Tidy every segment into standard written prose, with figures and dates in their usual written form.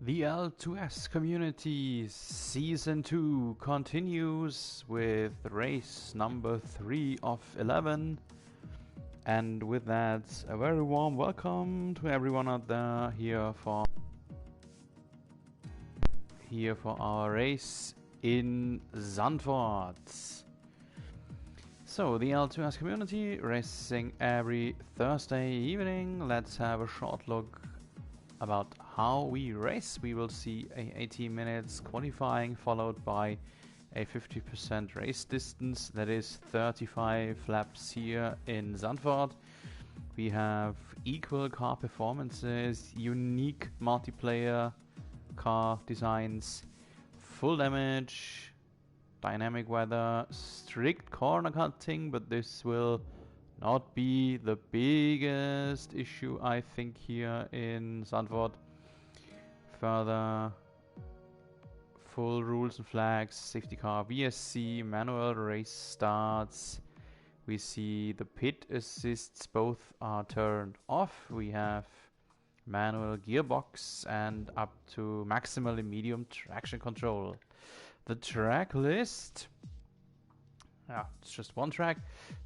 The L2S community season 2 continues with race number 3 of 11. And with that, a very warm welcome to everyone out there here for our race in Zandvoort. So, the L2S community racing every Thursday evening. Let's have a short look about how we race. We will see a 18 minutes qualifying followed by a 50% race distance, that is 35 laps here in Zandvoort. We have equal car performances, unique multiplayer car designs, full damage, dynamic weather, strict corner cutting, but this will not be the biggest issue, I think, here in Zandvoort. Further, full rules and flags, safety car, VSC, manual race starts. We see the pit assists, both are turned off. We have manual gearbox and up to maximally medium traction control. The track list. It's just one track.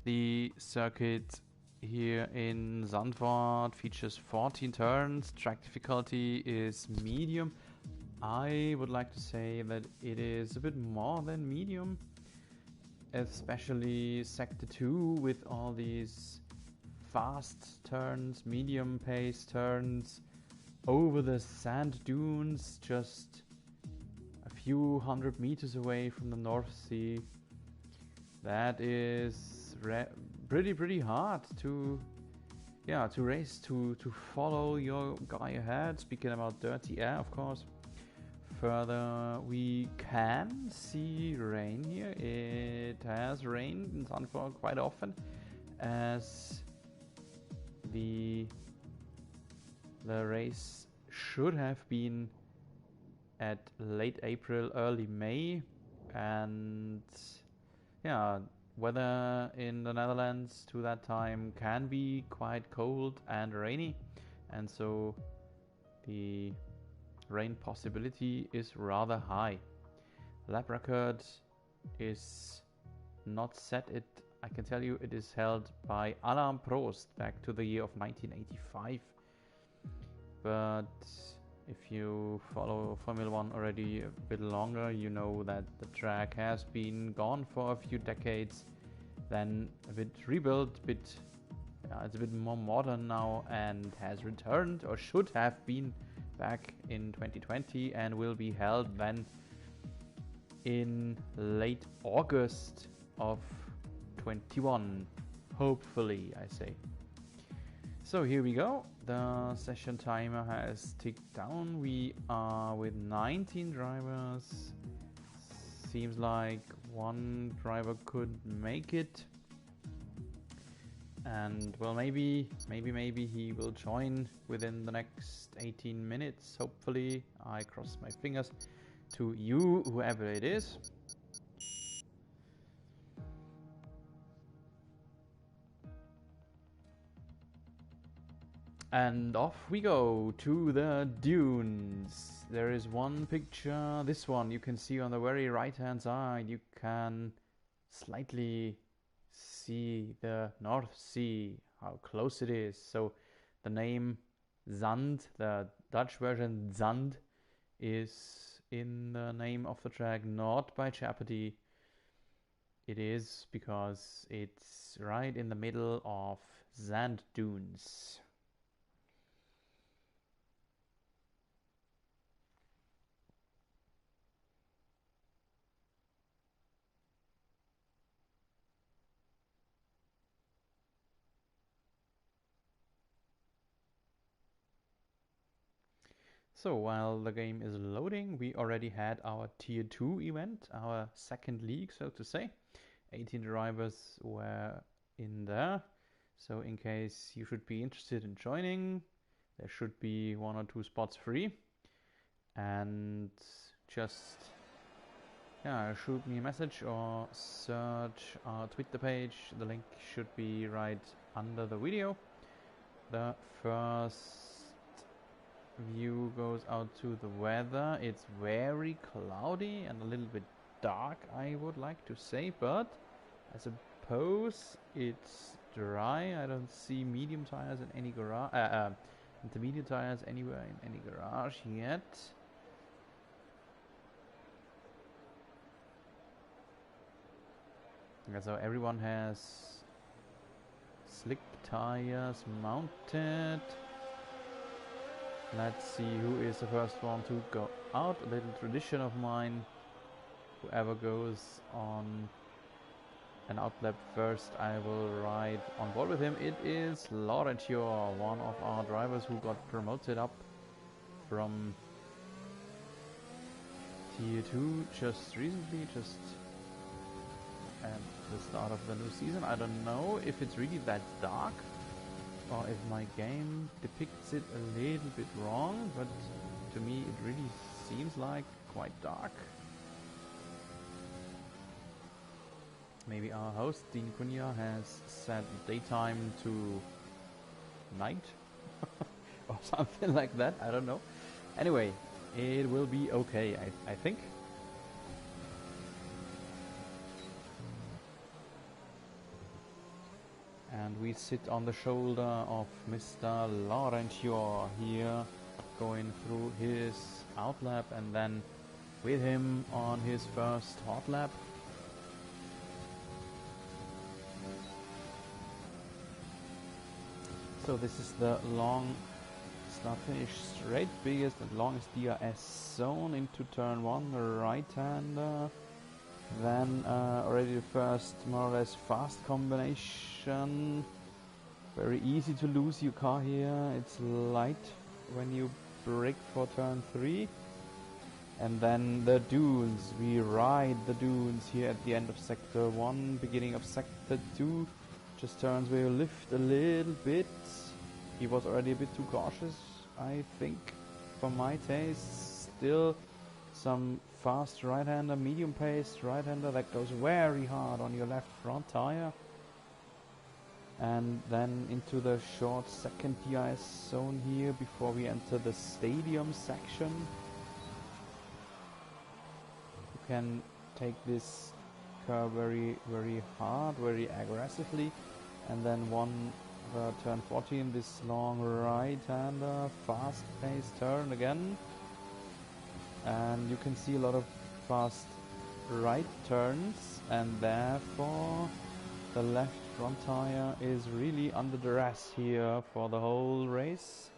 The circuit here in Zandvoort features 14 turns. Track difficulty is medium. I would like to say that it is a bit more than medium, especially sector 2 with all these fast turns, medium pace turns over the sand dunes just a few hundred meters away from the North Sea. That is pretty hard to race, to follow your guy ahead. Speaking about dirty air, of course. Further, we can see rain here. It has rained in Zandvoort quite often, as the race should have been at late April, early May, and weather in the Netherlands to that time can be quite cold and rainy, and so the rain possibility is rather high. Lap record is not set. I can tell you it is held by Alain Prost back to the year of 1985. But if you follow Formula 1 already a bit longer, you know that the track has been gone for a few decades, then a bit rebuilt, it's a bit more modern now, and has returned, or should have been, back in 2020, and will be held then in late August of 21, hopefully, I say. So here we go. The session timer has ticked down. We are with 19 drivers. Seems like one driver could make it. And well, maybe he will join within the next 18 minutes. Hopefully, I cross my fingers to you, whoever it is. And off we go to the dunes. There is one picture, this one you can see on the very right hand side. You can slightly see the North Sea, how close it is. So the name Zand, the Dutch version Zand, is in the name of the track, not by jeopardy. It is because it's right in the middle of sand dunes. So while the game is loading, we already had our Tier 2 event, our second league, so to say. 18 drivers were in there. So in case you should be interested in joining, there should be 1 or 2 spots free. And just shoot me a message or search our Twitter page. The link should be right under the video. The first view goes out to the weather. It's very cloudy and a little bit dark, I would like to say, but I suppose it's dry. I don't see medium tires in any garage, intermediate tires anywhere in any garage yet. Okay, so everyone has slick tires mounted. Let's see who is the first one to go out. A little tradition of mine. Whoever goes on an outlap first, I will ride on board with him. It is Laurentio, one of our drivers who got promoted up from Tier 2 just recently, just at the start of the new season. I don't know if it's really that dark or if my game depicts it a little bit wrong, but to me it really seems like quite dark. Maybe our host Dean Cunha has set daytime to night or something like that, I don't know. Anyway, it will be okay, I think. And we sit on the shoulder of Mr. Laurentio here, going through his outlap, and then with him on his first hot lap. So this is the long start finish straight, biggest and longest DRS zone into turn 1, right-hander. Then already the first more or less fast combination. Very easy to lose your car here. It's light when you brake for turn 3. And then the dunes. We ride the dunes here at the end of sector 1, beginning of sector 2. Just turns where you lift a little bit. He was already a bit too cautious, I think, for my taste. Still some fast right-hander, medium-paced right-hander that goes very hard on your left front tire. And then into the short second DRS zone here before we enter the stadium section. You can take this curve very, very hard, very aggressively. And then turn 14, this long right-hander, fast-paced turn again. And you can see a lot of fast right turns, and therefore the left front tire is really under duress here for the whole race.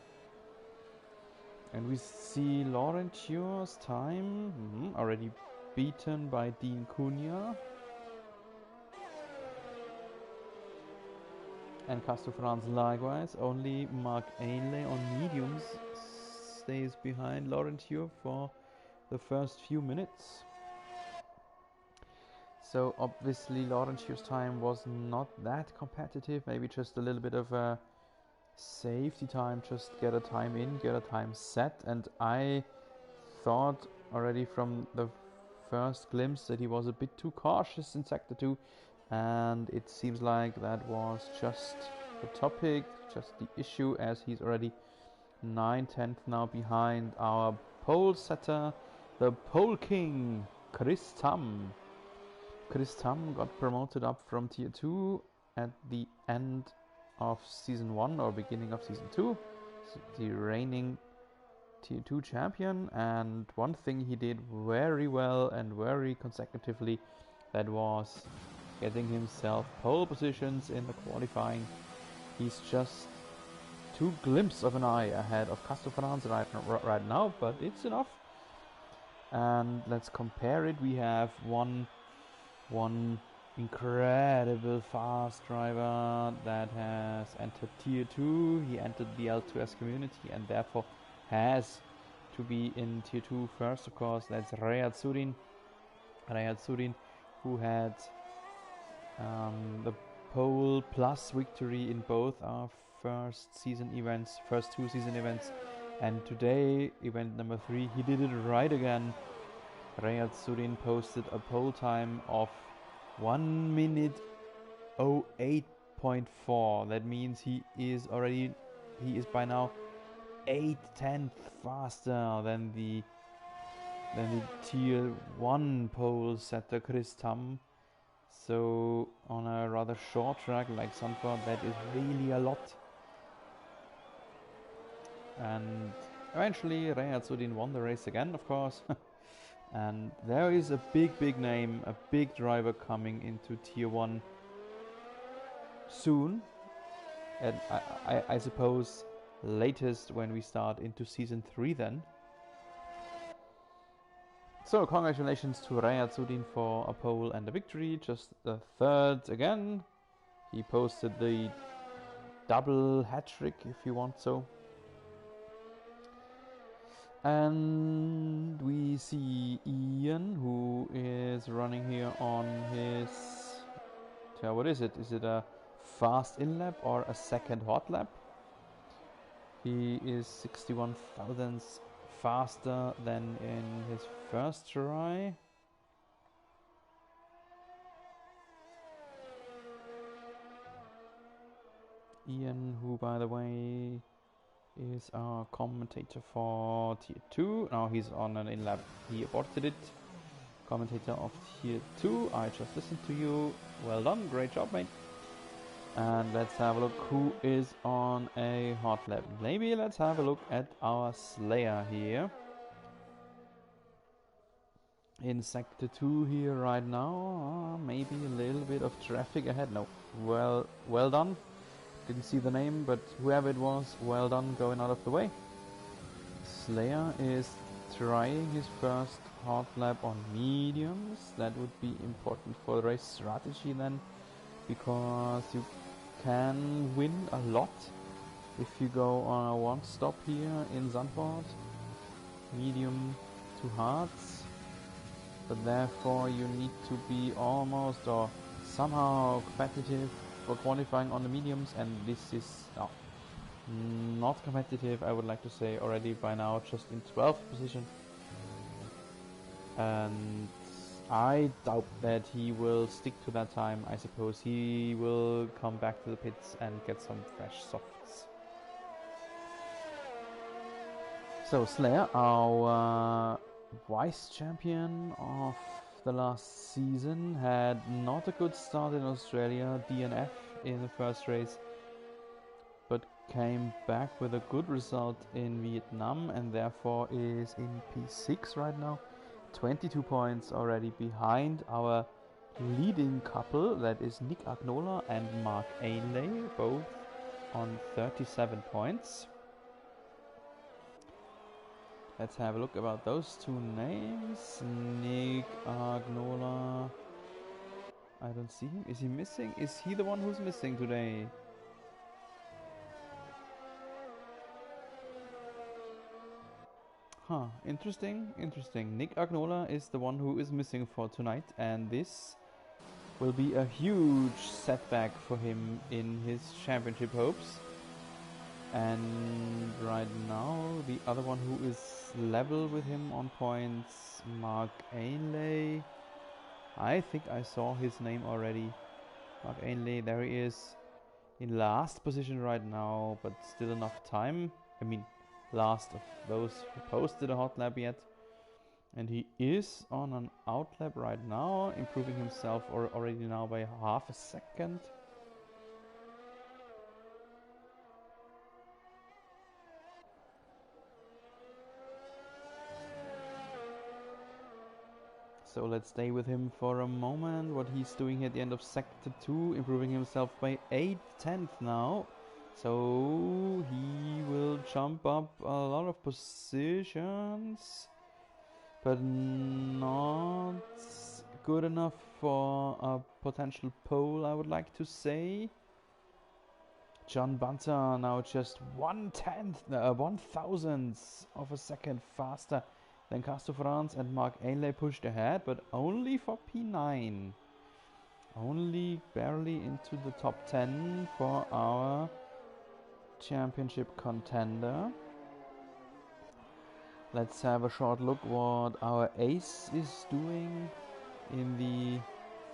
And we see Laurentio's time already beaten by Dean Cunha. And Castro France likewise. Only Mark Ainley on mediums stays behind Laurentio for the first few minutes. So obviously Laurentio's time was not that competitive, maybe just a little bit of a safety time, just get a time in, get a time set. And I thought already from the first glimpse that he was a bit too cautious in sector 2, and it seems like that was just the topic, just the issue, as he's already 9/10 now behind our pole setter, the pole king, Chris Tam. Chris Tam got promoted up from Tier 2 at the end of Season 1 or beginning of Season 2. So the reigning Tier 2 champion, and one thing he did very well and very consecutively, that was getting himself pole positions in the qualifying. He's just 2 glimpses of an eye ahead of Castro France right now, but it's enough. And let's compare it. We have one incredible fast driver that has entered Tier 2. He entered the L2S community and therefore has to be in Tier 2 first, of course. That's Rayad Surin. Rayad Surin, who had the pole plus victory in both our first 2 season events. And today, event number 3, he did it right again. Rayad Surin posted a pole time of 1 minute 08.4. That means he is by now 8/10 faster than the Tier 1 pole setter Chris Tam. So on a rather short track like Zandvoort, that is really a lot. And eventually Rayazudin won the race again, of course. And there is a big name, a big driver coming into Tier 1 soon. And I suppose latest when we start into Season 3 then. So congratulations to Rayazudin for a pole and a victory, just the third again. He posted the double hat-trick if you want so. And we see Ian, who is running here on his... what is it? Is it a fast in-lap or a second hot lap? He is 61 thousandths faster than in his first try. Ian, who by the way is our commentator for Tier 2. Now he's on an in-lap, he aborted it. Commentator of Tier 2, I just listened to you. Well done, great job mate. And let's have a look who is on a hot lap. Maybe let's have a look at our Slayer here. In Sector 2 here right now. Maybe a little bit of traffic ahead. No, well done. Didn't see the name, but whoever it was, well done going out of the way. Slayer is trying his first hot lap on mediums. That would be important for the race strategy then, because you can win a lot if you go on a one stop here in Zandvoort. Medium to hards. But therefore you need to be almost or somehow competitive for qualifying on the mediums, and this is not competitive, I would like to say, already by now, just in 12th position. And I doubt that he will stick to that time. I suppose he will come back to the pits and get some fresh softs. So Slayer, our vice champion of the last season, had not a good start in Australia, DNF in the first race, but came back with a good result in Vietnam and therefore is in P6 right now. 22 points already behind our leading couple, that is Nick Agnola and Mark Ainley, both on 37 points. Let's have a look about those two names. Nick Agnola. I don't see him. Is he missing? Is he the one who's missing today? Huh, interesting. Nick Agnola is the one who is missing for tonight, and this will be a huge setback for him in his championship hopes. And right now, the other one who is level with him on points, Mark Ainley. I think I saw his name already. Mark Ainley, there he is. In last position right now, but still enough time. I mean, last of those who posted a hot lap yet. And he is on an out lap right now, improving himself already now by half a second. So let's stay with him for a moment. What he's doing at the end of Sector 2, improving himself by 8/10 now. So he will jump up a lot of positions, but not good enough for a potential pole, I would like to say. John Bunter now just 1/1000th of a second faster than Castro France, and Mark Ainley pushed ahead, but only for P9. Only barely into the top 10 for our championship contender. Let's have a short look what our ace is doing in the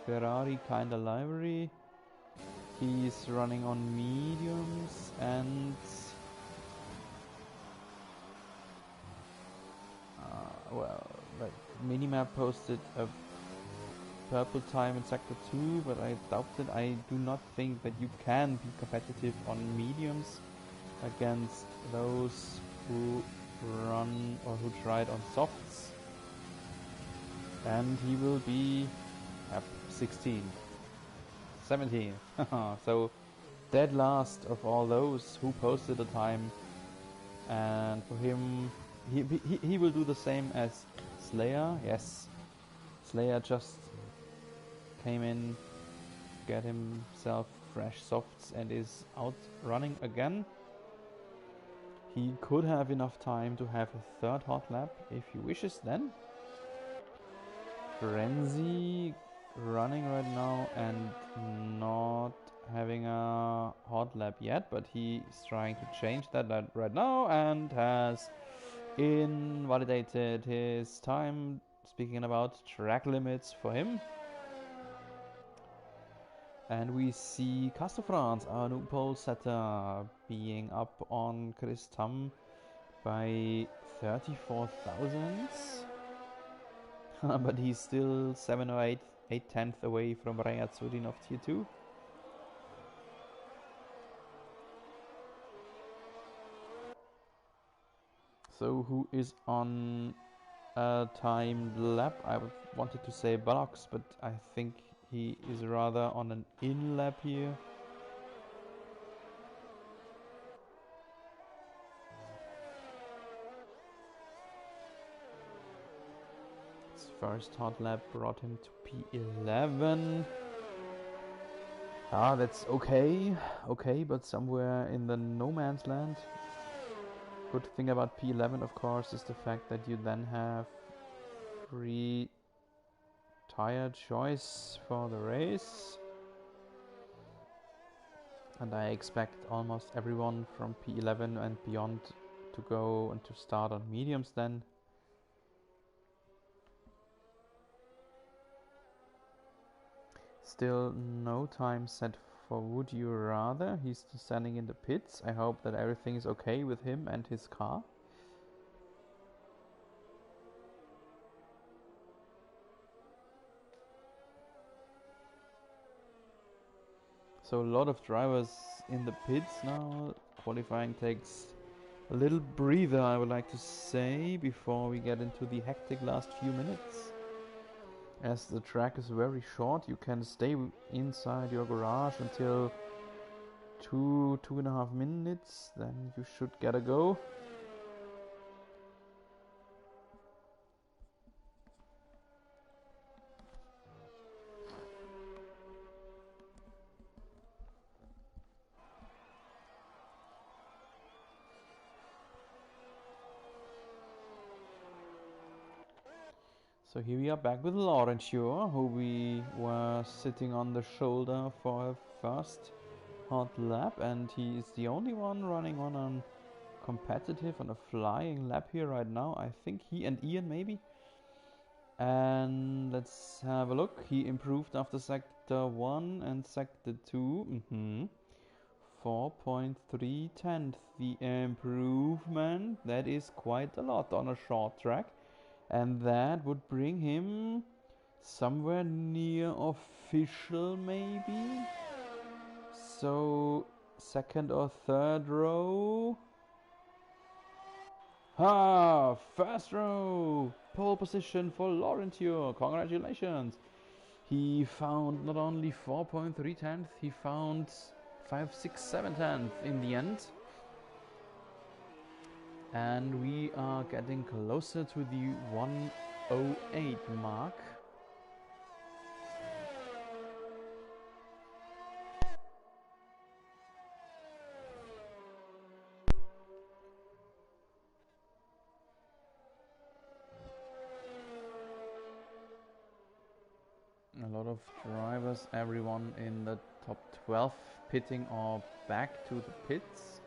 Ferrari kinda livery. He's running on mediums, and well, like Minimap posted a purple time in Sector 2, but I doubt it. I do not think that you can be competitive on mediums against those who run or who tried on softs. And he will be 16, 17. So dead last of all those who posted a time. And for him, he will do the same as Slayer. Yes, Slayer just came in, get himself fresh softs and is out running again. He could have enough time to have a third hot lap if he wishes then. Frenzy running right now and not having a hot lap yet, but he is trying to change that right now and has invalidated his time. Speaking about track limits for him. And we see Castor France, our new pole setter, being up on Chris Tam by 34 thousandths. But he's still 7 or 8 tenths away from Rayatsurin of Tier 2. So who is on a timed lap? I wanted to say Bullocks, but I think he is rather on an in lap here. His first hot lap brought him to P11. Ah, that's okay, but somewhere in the no man's land. Good thing about P11, of course, is the fact that you then have free tire choice for the race. And I expect almost everyone from P11 and beyond to go and to start on mediums then. Still no time set for Would You Rather. He's still standing in the pits. I hope that everything is okay with him and his car. So a lot of drivers in the pits now. Qualifying takes a little breather, I would like to say, before we get into the hectic last few minutes. As the track is very short, you can stay inside your garage until 2.5 minutes, then you should get a go. So here we are back with Laurenture, who we were sitting on the shoulder for a first hot lap, and he is the only one running on a competitive on a flying lap here right now. I think he and Ian maybe. And let's have a look. He improved after Sector 1 and Sector 2. 4.3 tenths. The improvement, that is quite a lot on a short track. And that would bring him somewhere near official maybe. So second or third row. First row. Pole position for Laurenture. Congratulations. He found not only 4.3 tenths, he found 5, 6, 7 tenths in the end. And we are getting closer to the 108 mark. A lot of drivers, everyone in the top 12 pitting or back to the pits.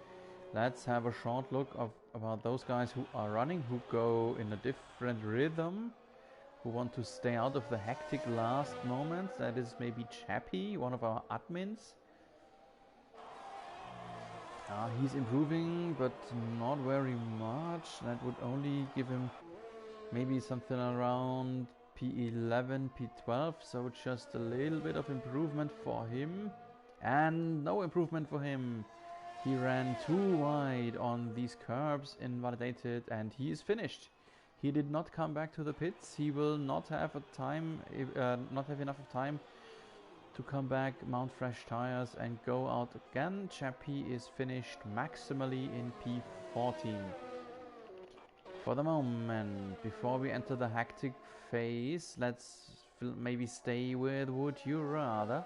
Let's have a short look about those guys who are running, who go in a different rhythm, who want to stay out of the hectic last moments. That is maybe Chappie, one of our admins. He's improving, but not very much. That would only give him Maybe something around P11, P12, so just a little bit of improvement for him. And no improvement for him. He ran too wide on these curbs, invalidated, and he is finished. He did not come back to the pits. He will not have not have enough of time to come back, mount fresh tires, and go out again. Chappie is finished maximally in P14. For the moment, before we enter the hectic phase, let's maybe stay with Would You Rather.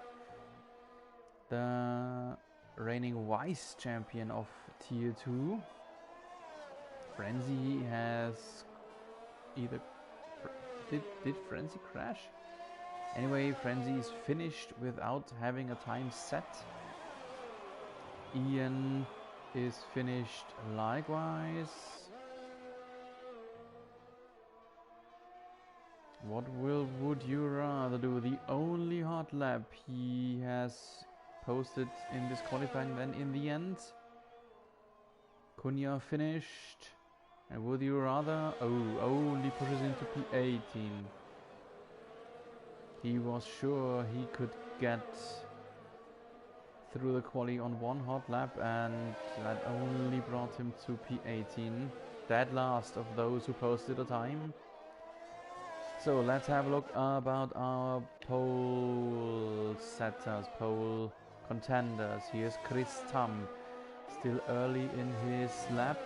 The reigning vice champion of Tier 2. Frenzy has either... Did Frenzy crash? Anyway, Frenzy is finished without having a time set. Ian is finished likewise. What would you rather do? The only hot lap he has posted in this qualifying then in the end. Cunha finished. And would you rather? Oh, only pushes into P18. He was sure he could get through the quali on one hot lap, and that only brought him to P18. Dead last of those who posted a time. So let's have a look about our pole setters, pole contenders. Here's Chris Tam, still early in his lap.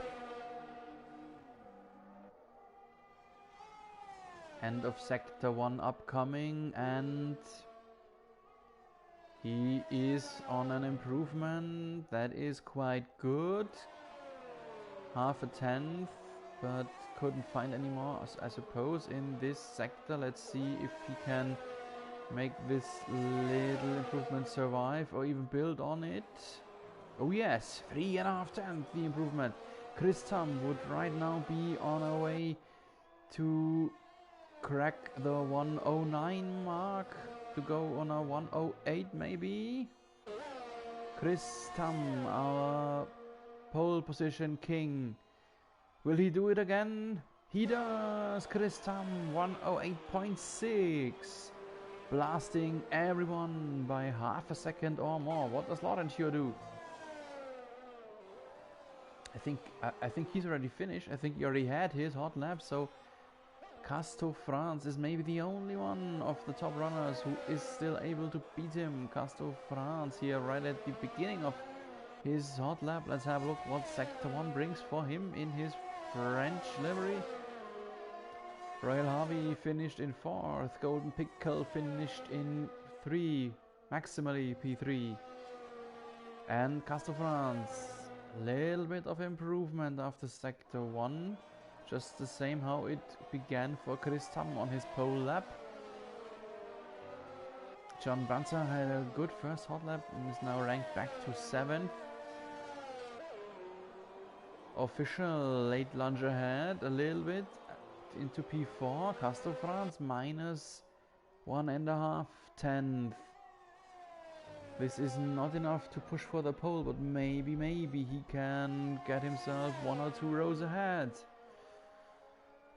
End of sector 1 upcoming, and he is on an improvement that is quite good. Half a tenth, but couldn't find any more, I suppose, in this sector. Let's see if he can make this little improvement survive or even build on it. Oh yes, 3.5 tenths the improvement. Chris Tam would right now be on our way to crack the 109 mark, to go on a 108 maybe. Chris Tam, our pole position king. Will he do it again? He does! Chris Tam, 108.6. Blasting everyone by half a second or more. What does Laurentio do? I think he's already finished. I think he already had his hot lap, so Casto France is maybe the only one of the top runners who is still able to beat him. Casto France here right at the beginning of his hot lap. Let's have a look what Sector 1 brings for him in his French livery. Royal Harvey finished in 4th. Golden Pickle finished in 3. Maximally P3. And Casto France, little bit of improvement after Sector 1. Just the same how it began for Chris Tam on his pole lap. John Banzer had a good first hot lap and is now ranked back to 7th. Official late lunge ahead a little bit into P4. Casto France minus 1.5 tenths. This is not enough to push for the pole, but maybe he can get himself 1 or 2 rows ahead.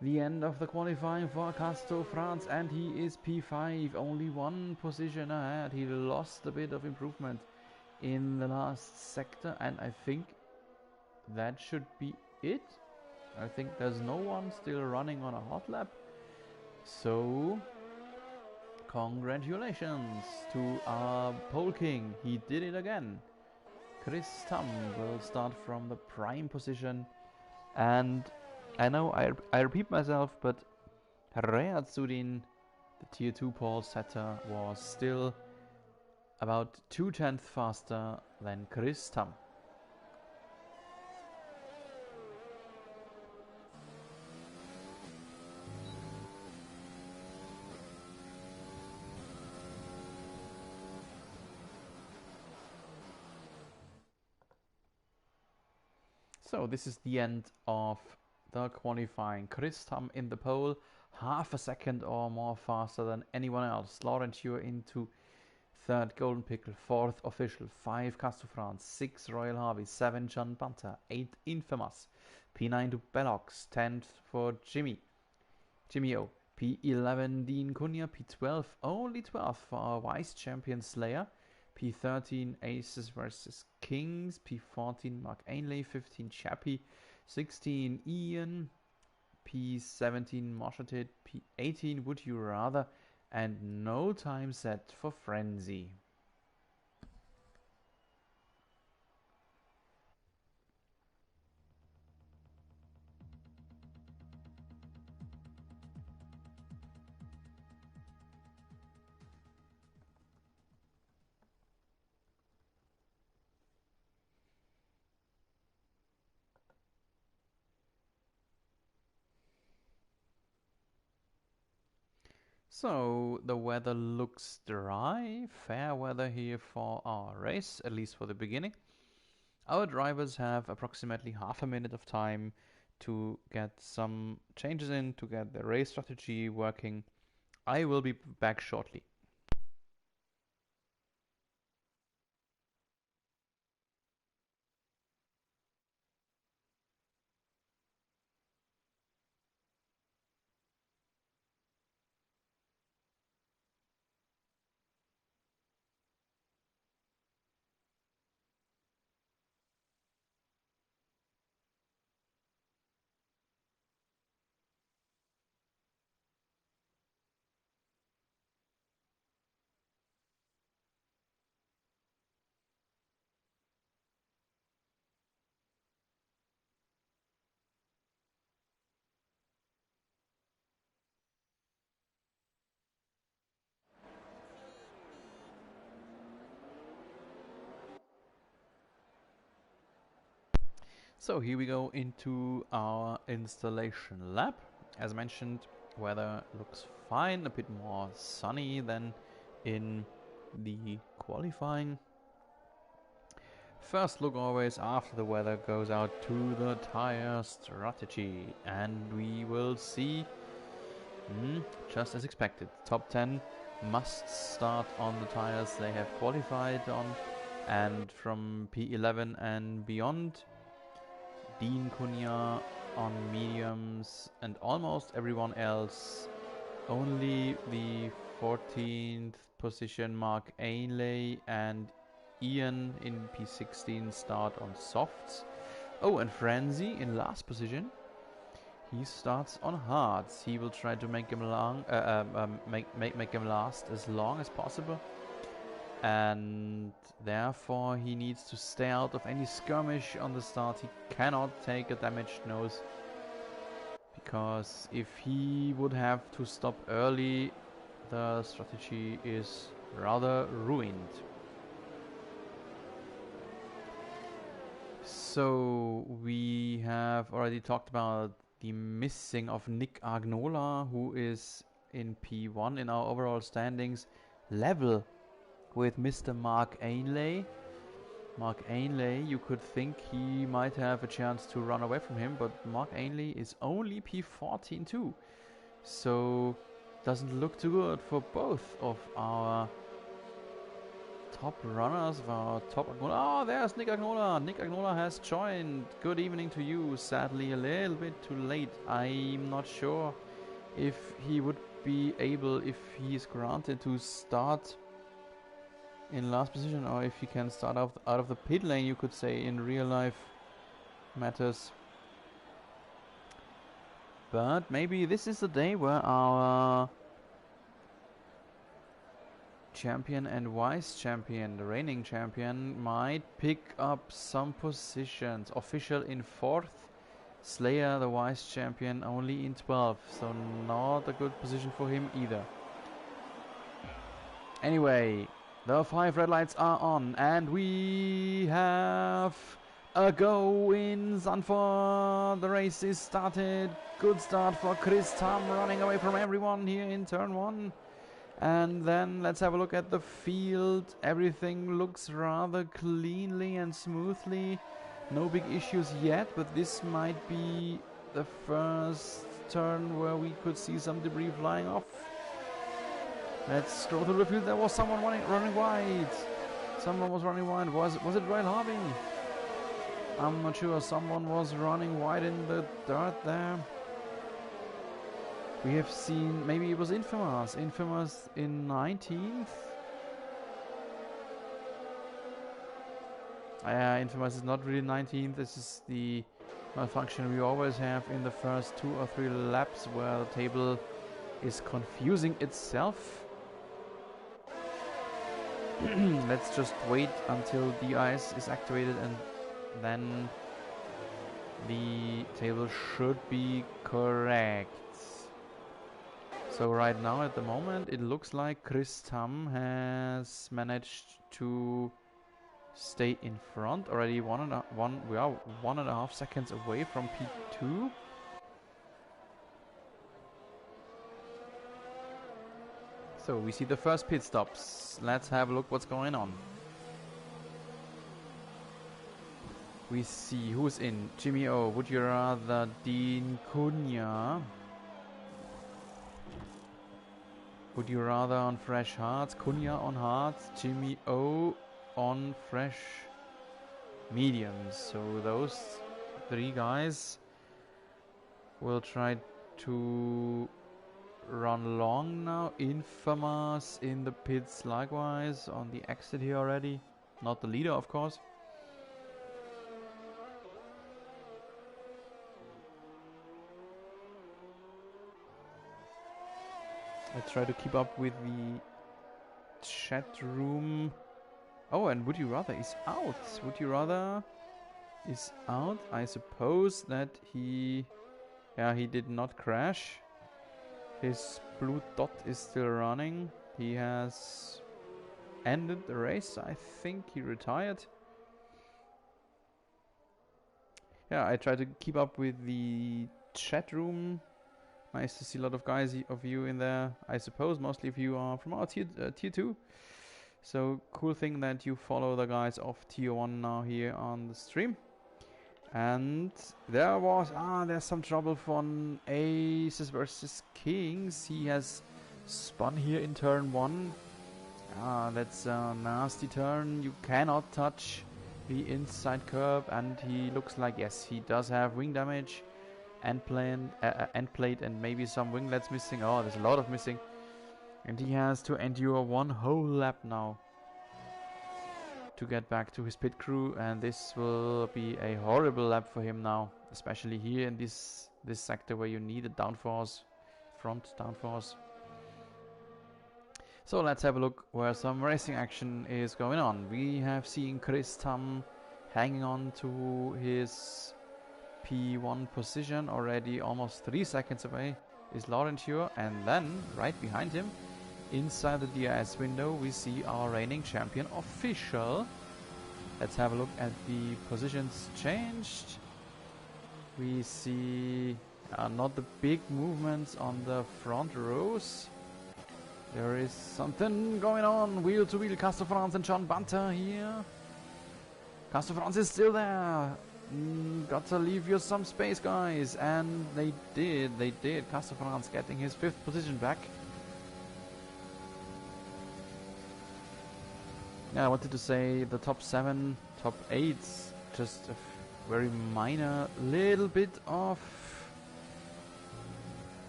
The end of the qualifying for Casto France, and he is P5, only 1 position ahead. He lost a bit of improvement in the last sector, and I think that should be it. I think there's no one still running on a hot lap. So, congratulations to our pole king. He did it again. Chris Tam will start from the prime position, and I know I repeat myself, but Rayat Sudin, the Tier 2 pole setter, was still about 2 tenths faster than Chris Tam. So this is the end of the qualifying. Chris Tam in the pole, half a second or more faster than anyone else. Laurentio into 3rd, Golden Pickle, 4th official, 5 Casto France, 6 Royal Harvey, 7 John Bunter, 8 Infamous, P9 to Bellox, 10th for Jimmy. Jimmy O. P11 Dean Cunha. P12 only 12 for our Vice Champion Slayer. P13 Aces versus Kings. P14 Mark Ainley. 15 Chappie. 16 Ian. P17 Mosheted. P18 Would You Rather. And no time set for Frenzy. So the weather looks dry, fair weather here for our race, at least for the beginning. Our drivers have approximately half a minute of time to get some changes in, to get the race strategy working. I will be back shortly. So here we go into our installation lab. As mentioned, weather looks fine, a bit more sunny than in the qualifying. First look always after the weather goes out to the tire strategy, and we will see, just as expected, top 10 must start on the tires they have qualified on, and from P11 and beyond, Dean Cunha on mediums, and almost everyone else. Only the 14th position Mark Ainley and Ian in P16 start on softs. Oh, and Frenzy in last position. He starts on hards. He will try to make him make him last as long as possible, and therefore he needs to stay out of any skirmish on the start. He cannot take a damaged nose, because if he would have to stop early, the strategy is rather ruined. So we have already talked about the missing of Nick Agnola, who is in P1 in our overall standings, level with Mr. Mark Ainley. Mark Ainley, you could think he might have a chance to run away from him, but Mark Ainley is only P14 too. So doesn't look too good for both of our top runners, of our top Agnola. Oh, there's Nick Agnola. Nick Agnola has joined. Good evening to you. Sadly, a little bit too late. I'm not sure if he would be able, if he is granted to start in last position, or if he can start out of the pit lane, you could say, in real life matters. But maybe this is the day where our champion and vice champion, the reigning champion, might pick up some positions. Official in 4th, Slayer, the vice champion, only in 12th, so not a good position for him either. Anyway, the 5 red lights are on, and we have a go in Zandvoort. The race is started. Good start for Chris Tam, running away from everyone here in turn 1. And then let's have a look at the field. Everything looks rather cleanly and smoothly. No big issues yet, but this might be the first turn where we could see some debris flying off. Let's scroll through the field. There was someone running wide. Someone was running wide. Was it Royal Harvey? I'm not sure. Someone was running wide in the dirt there. We have seen, maybe it was Infamous. Infamous in 19th. Infamous is not really 19th. This is the malfunction we always have in the first 2 or 3 laps where the table is confusing itself. Let's just wait until the ice is activated and then the table should be correct. So right now at the moment it looks like Chris Tam has managed to stay in front already. We are 1.5 seconds away from P2. So we see the first pit stops. Let's have a look what's going on. We see who's in. Jimmy O. Would you rather Dean Cunha? Would you rather on fresh hards? Cunha on hards. Jimmy O on fresh mediums. So those 3 guys will try to run long now. Infamous in the pits likewise on the exit here already. Not the leader, of course. I try to keep up with the chat room. Oh, and Would You Rather is out. Would You Rather is out. I suppose that he did not crash. His blue dot is still running. He has ended the race. I think he retired. Yeah, I try to keep up with the chat room. Nice to see a lot of guys of you in there. I suppose mostly of you are from our tier 2. So cool thing that you follow the guys of tier 1 now here on the stream. And there's some trouble from Aces versus Kings. He has spun here in turn 1. That's a nasty turn. You cannot touch the inside curb, and he looks like, yes, he does have wing damage, end plate, and maybe some winglets missing. Oh, there's a lot of missing. And he has to endure 1 whole lap now to get back to his pit crew, and this will be a horrible lap for him now, especially here in this sector where you need a downforce, front downforce. So let's have a look where some racing action is going on. We have seen Chris Tam hanging on to his P1 position already, almost 3 seconds away is Laurenture, and then right behind him, inside the DRS window, we see our reigning champion Official. Let's have a look at the positions changed. We see not the big movements on the front rows. There is something going on. Wheel to wheel, Castor France and John Bunter here. Castor France is still there. Got to leave you some space, guys. And they did. Castor France getting his 5th position back. Yeah, I wanted to say the top 7, top 8, just a very minor little bit of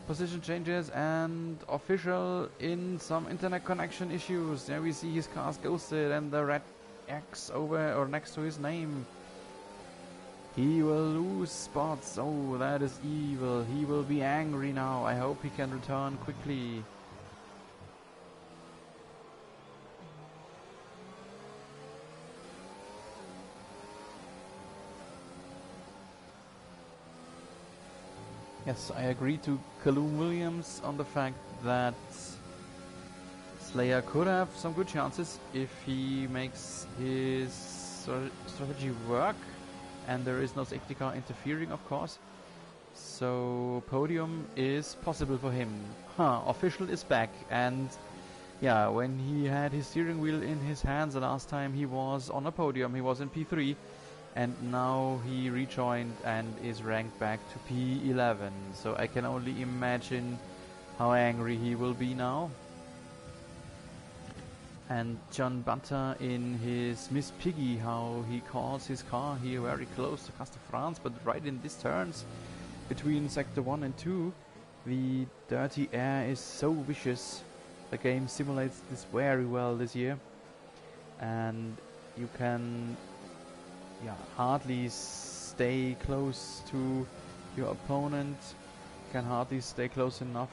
position changes, and Official in some internet connection issues. There we see his car's ghosted and the red X over or next to his name. He will lose spots. Oh, that is evil. He will be angry now. I hope he can return quickly. Yes, I agree to Callum Williams on the fact that Slayer could have some good chances if he makes his strategy work, and there is no safety car interfering, of course. So podium is possible for him. Official is back, and yeah, when he had his steering wheel in his hands the last time, he was on a podium. He was in P3. And now he rejoined and is ranked back to P11. So I can only imagine how angry he will be now. And John Bunter in his Miss Piggy, how he calls his car here very close to Castor France, but right in these turns between sector 1 and 2, The dirty air is so vicious. The game simulates this very well this year, and you can hardly stay close to your opponent. You can hardly stay close enough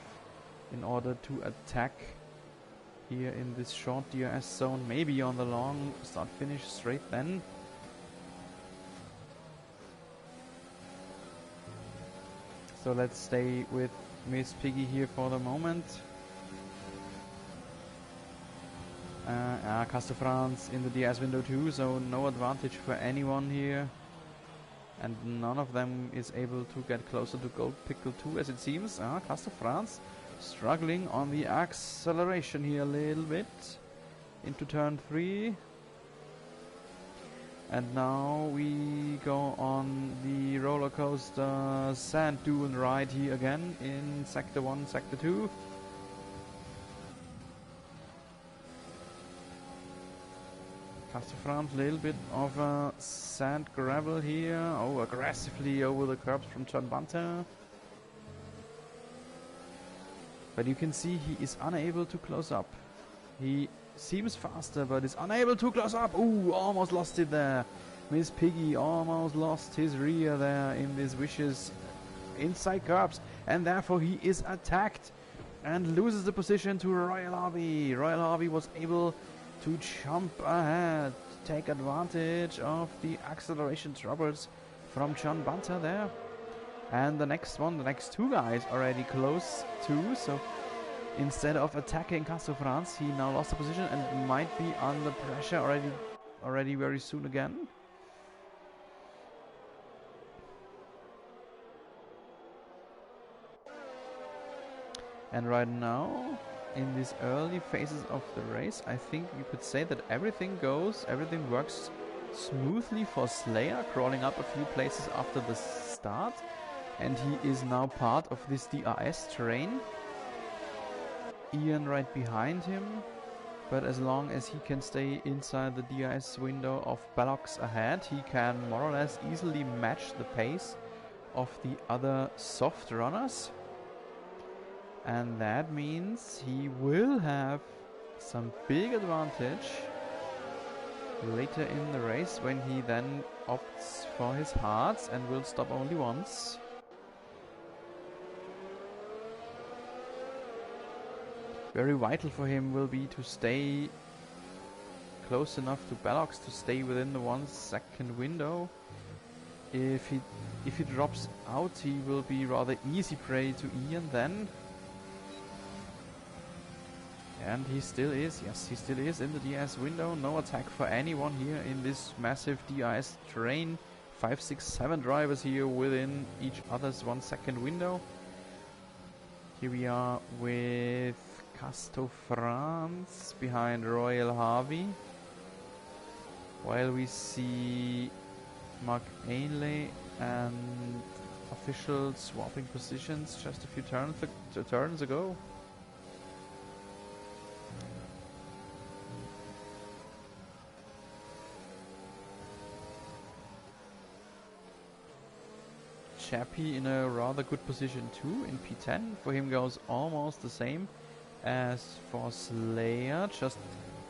in order to attack here in this short DRS zone. Maybe on the long start finish straight then. So let's stay with Miss Piggy here for the moment. Castle France in the DS window too, so no advantage for anyone here. And none of them is able to get closer to Gold Pickle 2 as it seems. Castle France struggling on the acceleration here a little bit into turn 3. And now we go on the roller coaster sand dune ride here again in Sector 1, Sector 2. Castle France, a little bit of a sand gravel here. Oh, aggressively over the curbs from John Bunter. But you can see he is unable to close up. He seems faster, but is unable to close up. Ooh, almost lost it there. Miss Piggy almost lost his rear there in these vicious inside curbs. And therefore he is attacked and loses the position to Royal Harvey. Royal Harvey was able to jump ahead, take advantage of the acceleration troubles from John Bunter there. And the next two guys already close too, so instead of attacking Castle France, he now lost the position and might be under pressure already very soon again. And right now, in these early phases of the race, I think you could say that everything works smoothly for Slayer, crawling up a few places after the start. And he is now part of this DRS terrain. Ian right behind him, but as long as he can stay inside the DRS window of Bellocks ahead, he can more or less easily match the pace of the other soft runners. And that means he will have some big advantage later in the race when he then opts for his hards and will stop only once. Very vital for him will be to stay close enough to Bellocks to stay within the 1 second window. If he drops out, he will be rather easy prey to Ian then. And he still is, yes, he still is in the DRS window. No attack for anyone here in this massive DRS terrain. 5, 6, 7 drivers here within each other's 1 second window. Here we are with Castle France behind Royal Harvey, while we see Mark Ainley and officials swapping positions just a few turns ago. Chappie in a rather good position too in P10. For him goes almost the same as for Slayer. Just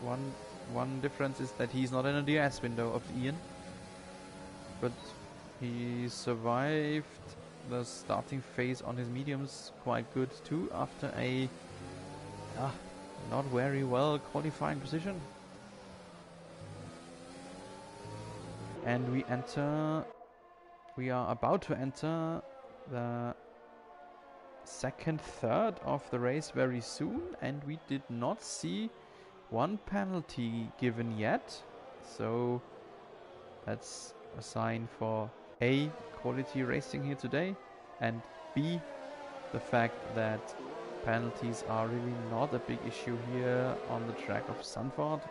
one difference is that he's not in a DRS window of Ian, but he survived the starting phase on his mediums quite good too after a not very well qualifying position. And we are about to enter the second third of the race very soon, and we did not see one penalty given yet, so that's a sign for A, quality racing here today, and B, the fact that penalties are really not a big issue here on the track of Zandvoort.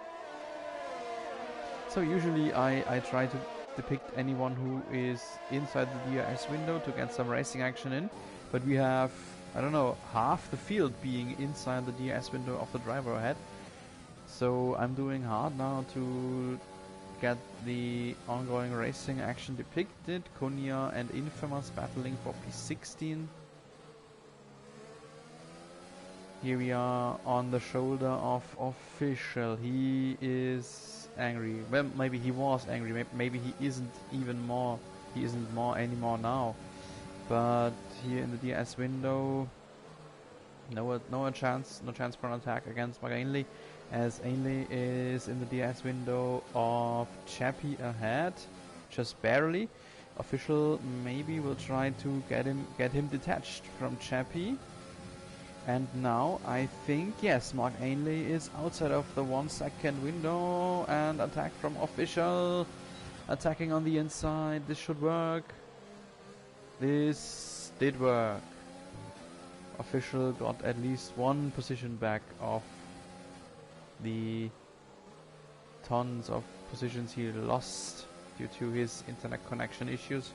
So usually I try to depict anyone who is inside the DRS window to get some racing action in, but we have, I don't know, half the field being inside the DRS window of the driver ahead. So I'm doing hard now to get the ongoing racing action depicted. Konya and Infamous battling for P16. Here we are on the shoulder of official. He is angry. Well, maybe he was angry. Maybe he isn't even more. He isn't more anymore now. But here in the DS window, no chance for an attack against Mark Ainley, as Ainley is in the DS window of Chappie ahead, just barely. Official maybe will try to get him detached from Chappie. And now I think, yes, Mark Ainley is outside of the 1 second window, and attack from official, attacking on the inside. This should work. This did work. Official got at least one position back of the tons of positions he lost due to his internet connection issues.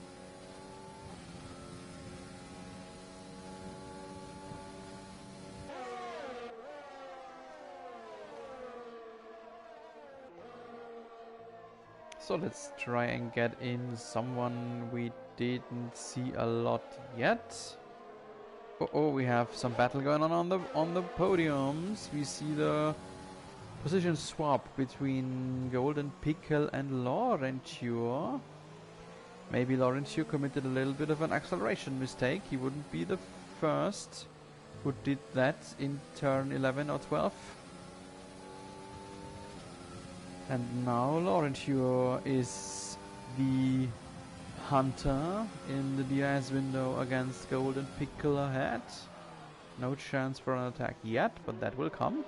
So let's try and get in someone we didn't see a lot yet. Oh, we have some battle going on the podiums. We see the position swap between Golden Pickle and Laurenture. Maybe Laurenture committed a little bit of an acceleration mistake. He wouldn't be the first who did that in turn 11 or 12. And now Laurenture is the hunter in the DRS window against Golden Pickle ahead. No chance for an attack yet, but that will come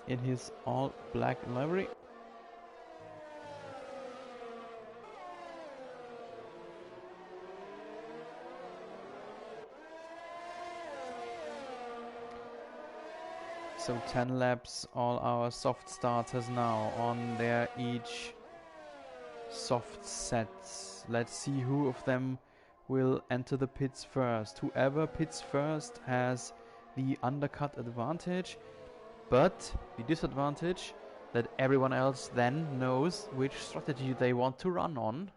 in his all black livery. So 10 laps, all our soft starters now on their each soft sets. Let's see who of them will enter the pits first. Whoever pits first has the undercut advantage, but the disadvantage that everyone else then knows which strategy they want to run on.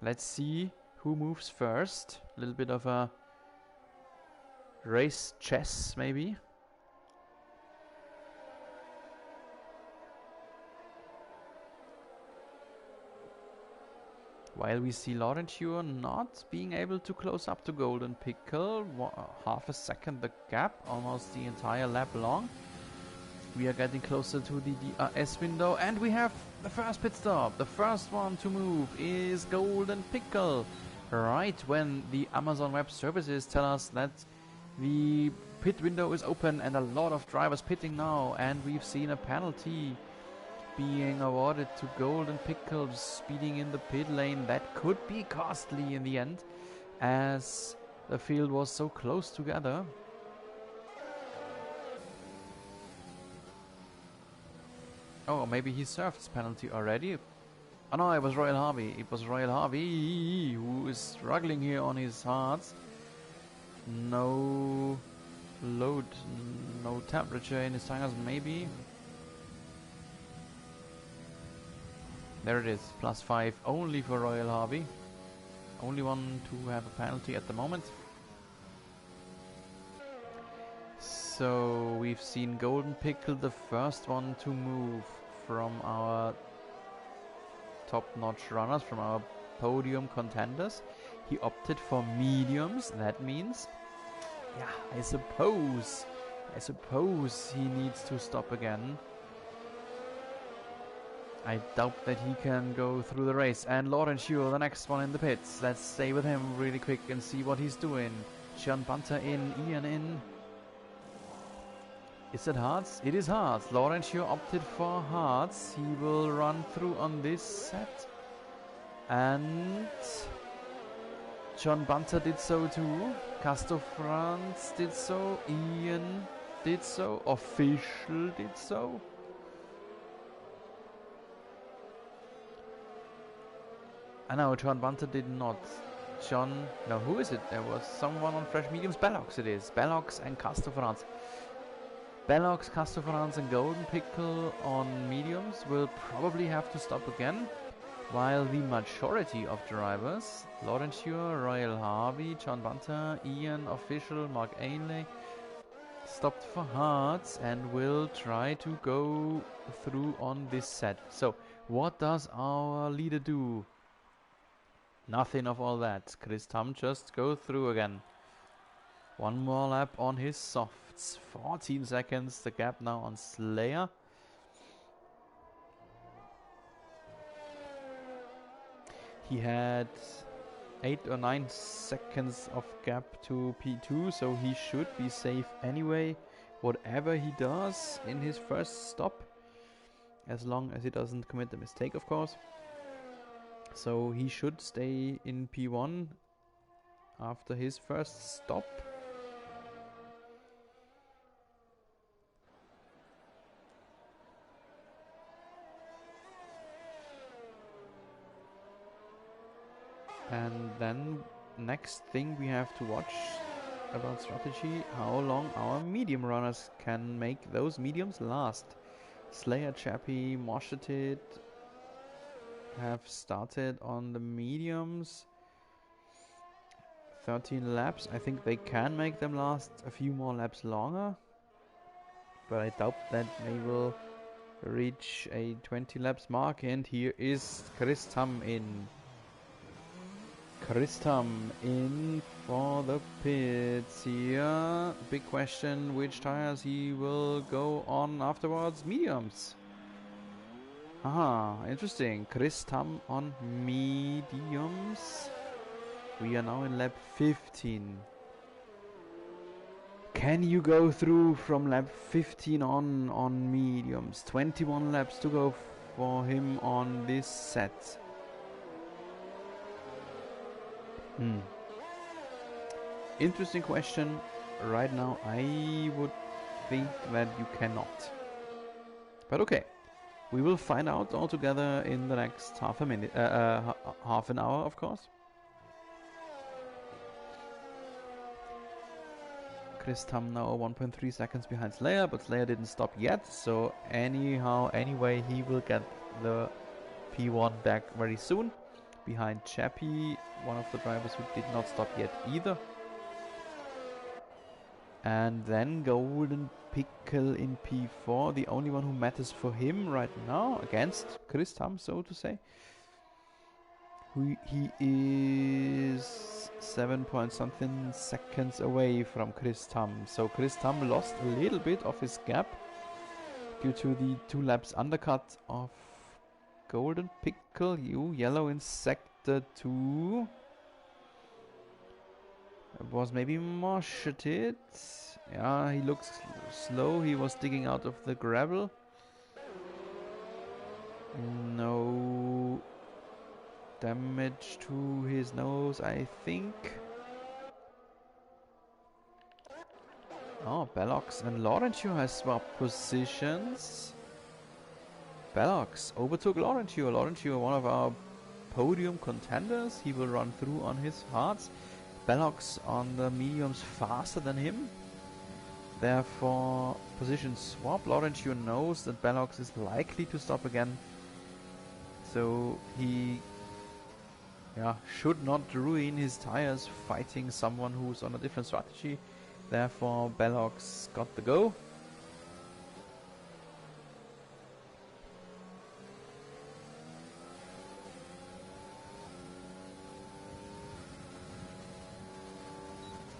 Let's see who moves first. A little bit of a race chess maybe. While we see Laurenture not being able to close up to Golden Pickle, half a second the gap, almost the entire lap long. We are getting closer to the DRS window, and we have the first pit stop. The first one to move is Golden Pickle. Right when the Amazon Web Services tell us that the pit window is open and a lot of drivers pitting now, and we've seen a penalty being awarded to Golden Pickle speeding in the pit lane. That could be costly in the end, as the field was so close together. Oh, maybe he served his penalty already. Oh no, it was Royal Harvey. It was Royal Harvey who is struggling here on his hards. No load, no temperature in his tires maybe. There it is, +5 only for Royal Harvey. Only one to have a penalty at the moment. So we've seen Golden Pickle, the first one to move from our top-notch runners, from our podium contenders. He opted for mediums. That means, yeah, I suppose he needs to stop again. I doubt that he can go through the race. And Laurenture, the next one in the pits. Let's stay with him really quick and see what he's doing. Sean Bunter in, Ian in. Is it hards? It is hards. Laurenture opted for hards. He will run through on this set. And John Bunter did so too. Castor Franz did so. Ian did so. Official did so. No, John Bunter did not. No, who is it? There was someone on fresh mediums. Bellox it is. Bellox and Castor Franz. Bellox, Castor Franz and Golden Pickle on mediums will probably have to stop again. While the majority of drivers, Laurenture, Royal Harvey, John Bunter, Ian, Official, Mark Ainley, stopped for hearts and will try to go through on this set. So, what does our leader do? Nothing of all that. Chris Tam just go through again. One more lap on his softs. 14 seconds, the gap now on Slayer. He had 8 or 9 seconds of gap to P2, so he should be safe anyway, whatever he does in his first stop, as long as he doesn't commit the mistake, of course. So he should stay in P1 after his first stop. And then next thing we have to watch about strategy, how long our medium runners can make those mediums last. Slayer, Chappie, Moshetit have started on the mediums. 13 laps. I think they can make them last a few more laps longer, but I doubt that they will reach a 20 laps mark. And here is Chris Tam in. Chris Tam in for the pits here. Big question, which tires he will go on afterwards? Mediums. Aha, interesting. Chris Tam on mediums. We are now in lap 15. Can you go through from lap 15 on mediums? 21 laps to go for him on this set. Interesting question. Right now I would think that you cannot. But okay. We will find out all together in the next half an hour, of course. Chris Tam now 1.3 seconds behind Slayer, but Slayer didn't stop yet, so anyway, he will get the P1 back very soon. Behind Chappie, one of the drivers who did not stop yet either. And then Golden Pickle in P4, the only one who matters for him right now, against Chris Tam, so to say. He is 7 point something seconds away from Chris Tam. So Chris Tam lost a little bit of his gap due to the 2 laps undercut of Golden Pickle. You yellow in sector 2. It was maybe Moshetit. Yeah, he looks slow. He was digging out of the gravel. No damage to his nose, I think. Oh, Bellox and Laurentio has swapped positions. Bellox overtook Laurentio. Laurentio, one of our podium contenders. He will run through on his hards. Bellox on the mediums faster than him. Therefore, position swap. Laurentio knows that Bellox is likely to stop again. So he should not ruin his tires fighting someone who's on a different strategy. Therefore, Bellox got the go.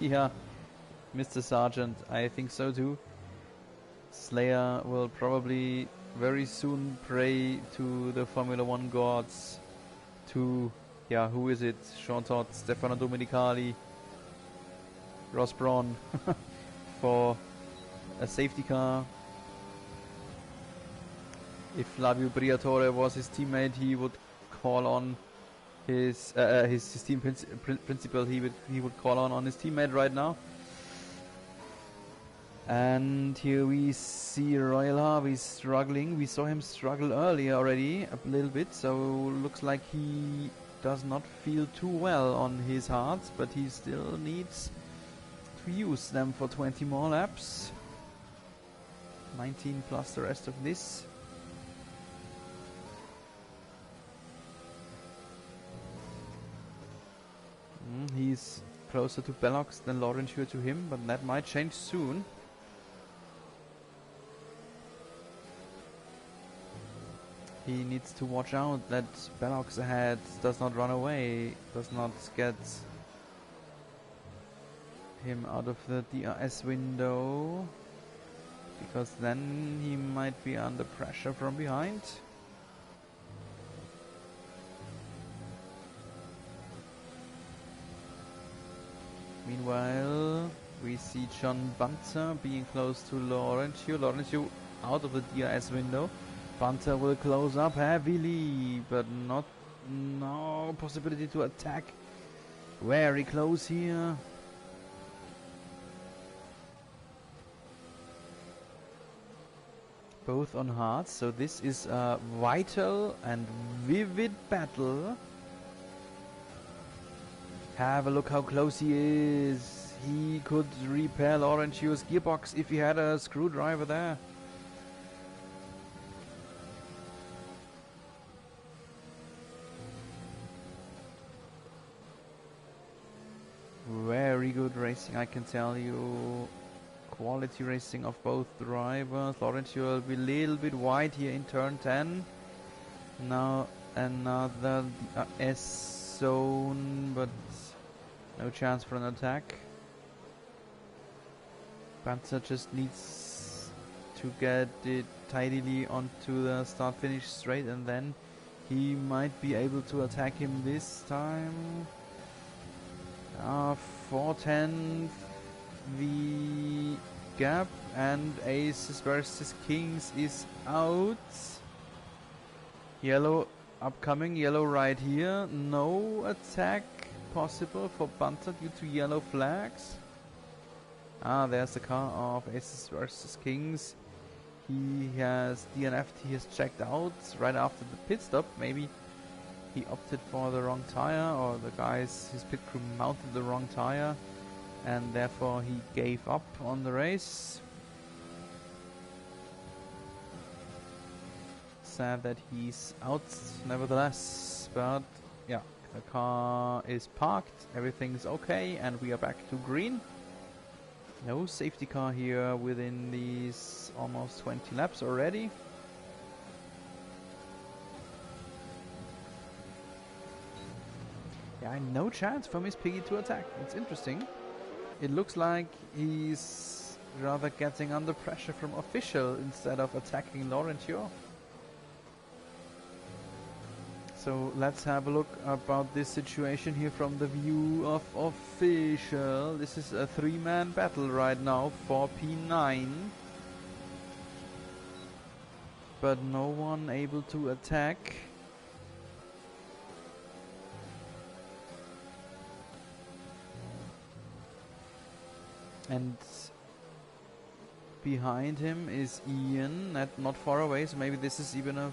Yeah, Mr. Sergeant, I think so too. Slayer will probably very soon pray to the Formula 1 gods to, who is it? Sean Todd, Stefano Domenicali, Ross Brawn for a safety car. If Flavio Briatore was his teammate, he would call on his team principal. He would call on his teammate right now. And here we see Royal Harvey struggling. We saw him struggle earlier already a little bit, so looks like he does not feel too well on his hards, but he still needs to use them for 20 more laps. 19 plus the rest of this. He's closer to Bellox than Laurentio to him, but that might change soon. He needs to watch out that Bellox ahead does not run away, does not get him out of the DRS window, because then he might be under pressure from behind. Meanwhile, we see John Bunter being close to Laurentiu. Laurentiu out of the DRS window. Bunter will close up heavily, but no possibility to attack. Very close here. Both on hards, so this is a vital and vivid battle. Have a look how close he is. He could repair Laurentiu's gearbox if he had a screwdriver there. Very good racing, I can tell you. Quality racing of both drivers. Laurentiu will be a little bit wide here in turn 10. Now another S zone, but no chance for an attack. Panzer just needs to get it tidily onto the start-finish straight, and then he might be able to attack him this time. 4/10 the gap, and Aces versus Kings is out. Yellow upcoming, yellow right here. No attack possible for Bunter due to yellow flags. There's the car of Aces versus Kings. He has DNF'd, he has checked out right after the pit stop. Maybe he opted for the wrong tire, or the guys, his pit crew mounted the wrong tire, and therefore he gave up on the race. Sad that he's out nevertheless, but yeah, the car is parked, everything's okay, and we are back to green. No safety car here within these almost 20 laps already. Yeah, no chance for Miss Piggy to attack. It's interesting. It looks like he's rather getting under pressure from official instead of attacking Laurentiu. So let's have a look about this situation here from the view of official. This is a three-man battle right now for P9. But no one able to attack. And behind him is Ian, not far away, so maybe this is even a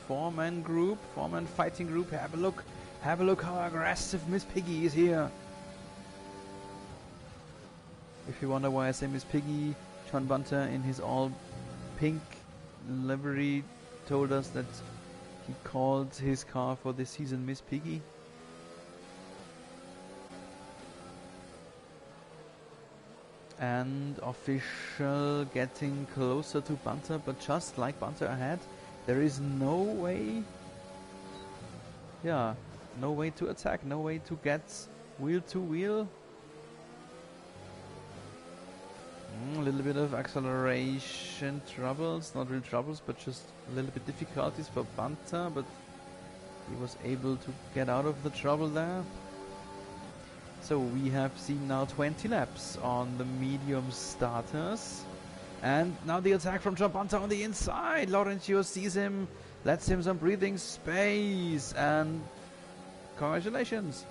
four-man group, four-man fighting group. Have a look how aggressive Miss Piggy is here. If you wonder why I say Miss Piggy, John Bunter in his all pink livery told us that he called his car for this season Miss Piggy. And official getting closer to Bunter, but just like Bunter ahead, there is no way, no way to attack, no way to get wheel to wheel. A little bit of acceleration troubles, not real troubles, but just a little bit difficulties for Bunter, but he was able to get out of the trouble there. So we have seen now 20 laps on the medium starters. And now the attack from John Bunter on the inside. Laurentiu sees him, lets him some breathing space. And congratulations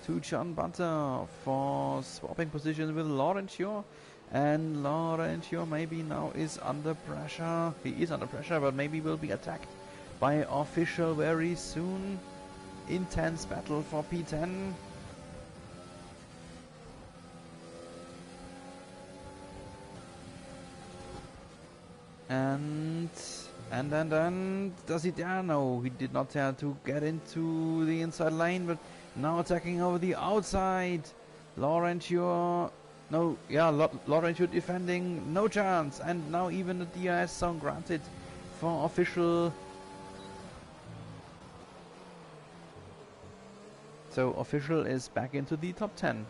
to John Bunter for swapping positions with Laurentiu. And Laurentiu maybe now is under pressure. He is under pressure, but maybe will be attacked by official very soon. Intense battle for P10. And does he dare? No, he did not dare to get into the inside lane, but now attacking over the outside. Laurentiu, no, yeah, Laurentiu defending, no chance, and now even the DRS zone granted for official. So official is back into the top 10.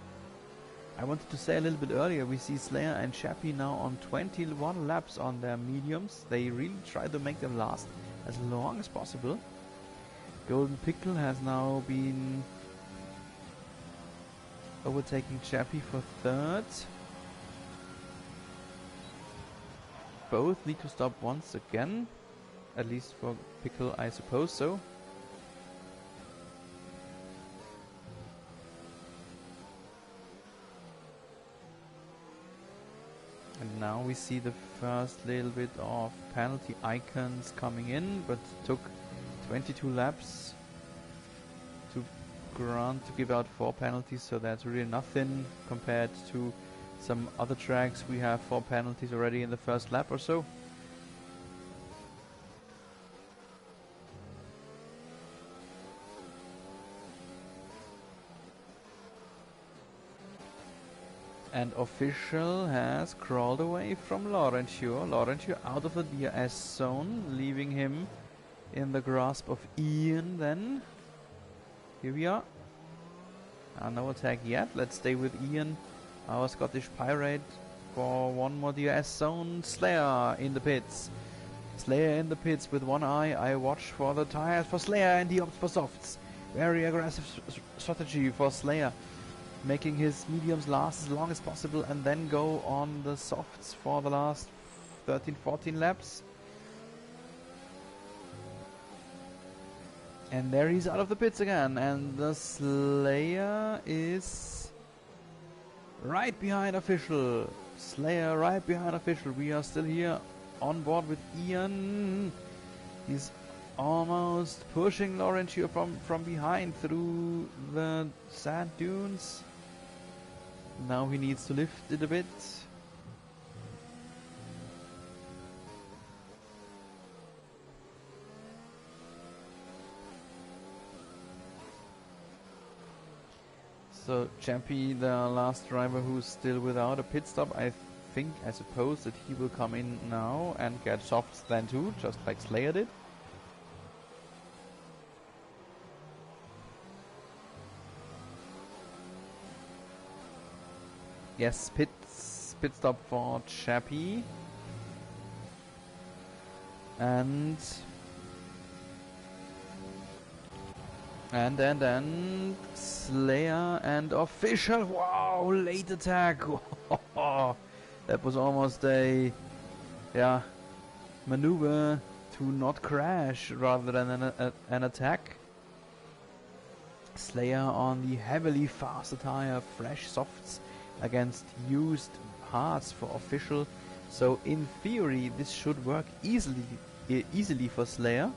I wanted to say a little bit earlier, we see Slayer and Chappie now on 21 laps on their mediums. They really try to make them last as long as possible. Golden Pickle has now been overtaking Chappie for third. Both need to stop once again, at least for Pickle, I suppose so. And now we see the first little bit of penalty icons coming in, but it took 22 laps to give out 4 penalties, so that's really nothing compared to some other tracks. We have 4 penalties already in the first lap or so. And official has crawled away from Laurentiu. Laurentiu out of the DRS zone, leaving him in the grasp of Ian then. Here we are. No attack yet. Let's stay with Ian, our Scottish pirate, for one more DRS zone. Slayer in the pits. Slayer in the pits with one eye. I watch for the tires for Slayer and he opts for softs. Very aggressive strategy for Slayer, making his mediums last as long as possible and then go on the softs for the last 13-14 laps. And there he's out of the pits again, and the Slayer is right behind official. Slayer right behind official. We are still here on board with Ian. He's almost pushing Laurentiu from behind through the sand dunes. Now he needs to lift it a bit. So Chappie, the last driver who's still without a pit stop, I suppose that he will come in now and get softs then too, just like Slayer did. Yes, pit stop for Chappie. And then Slayer and official. Wow, late attack. That was almost a maneuver to not crash rather than an attack. Slayer on the heavily faster tire, fresh softs against used hards for official. So in theory this should work easily for Slayer.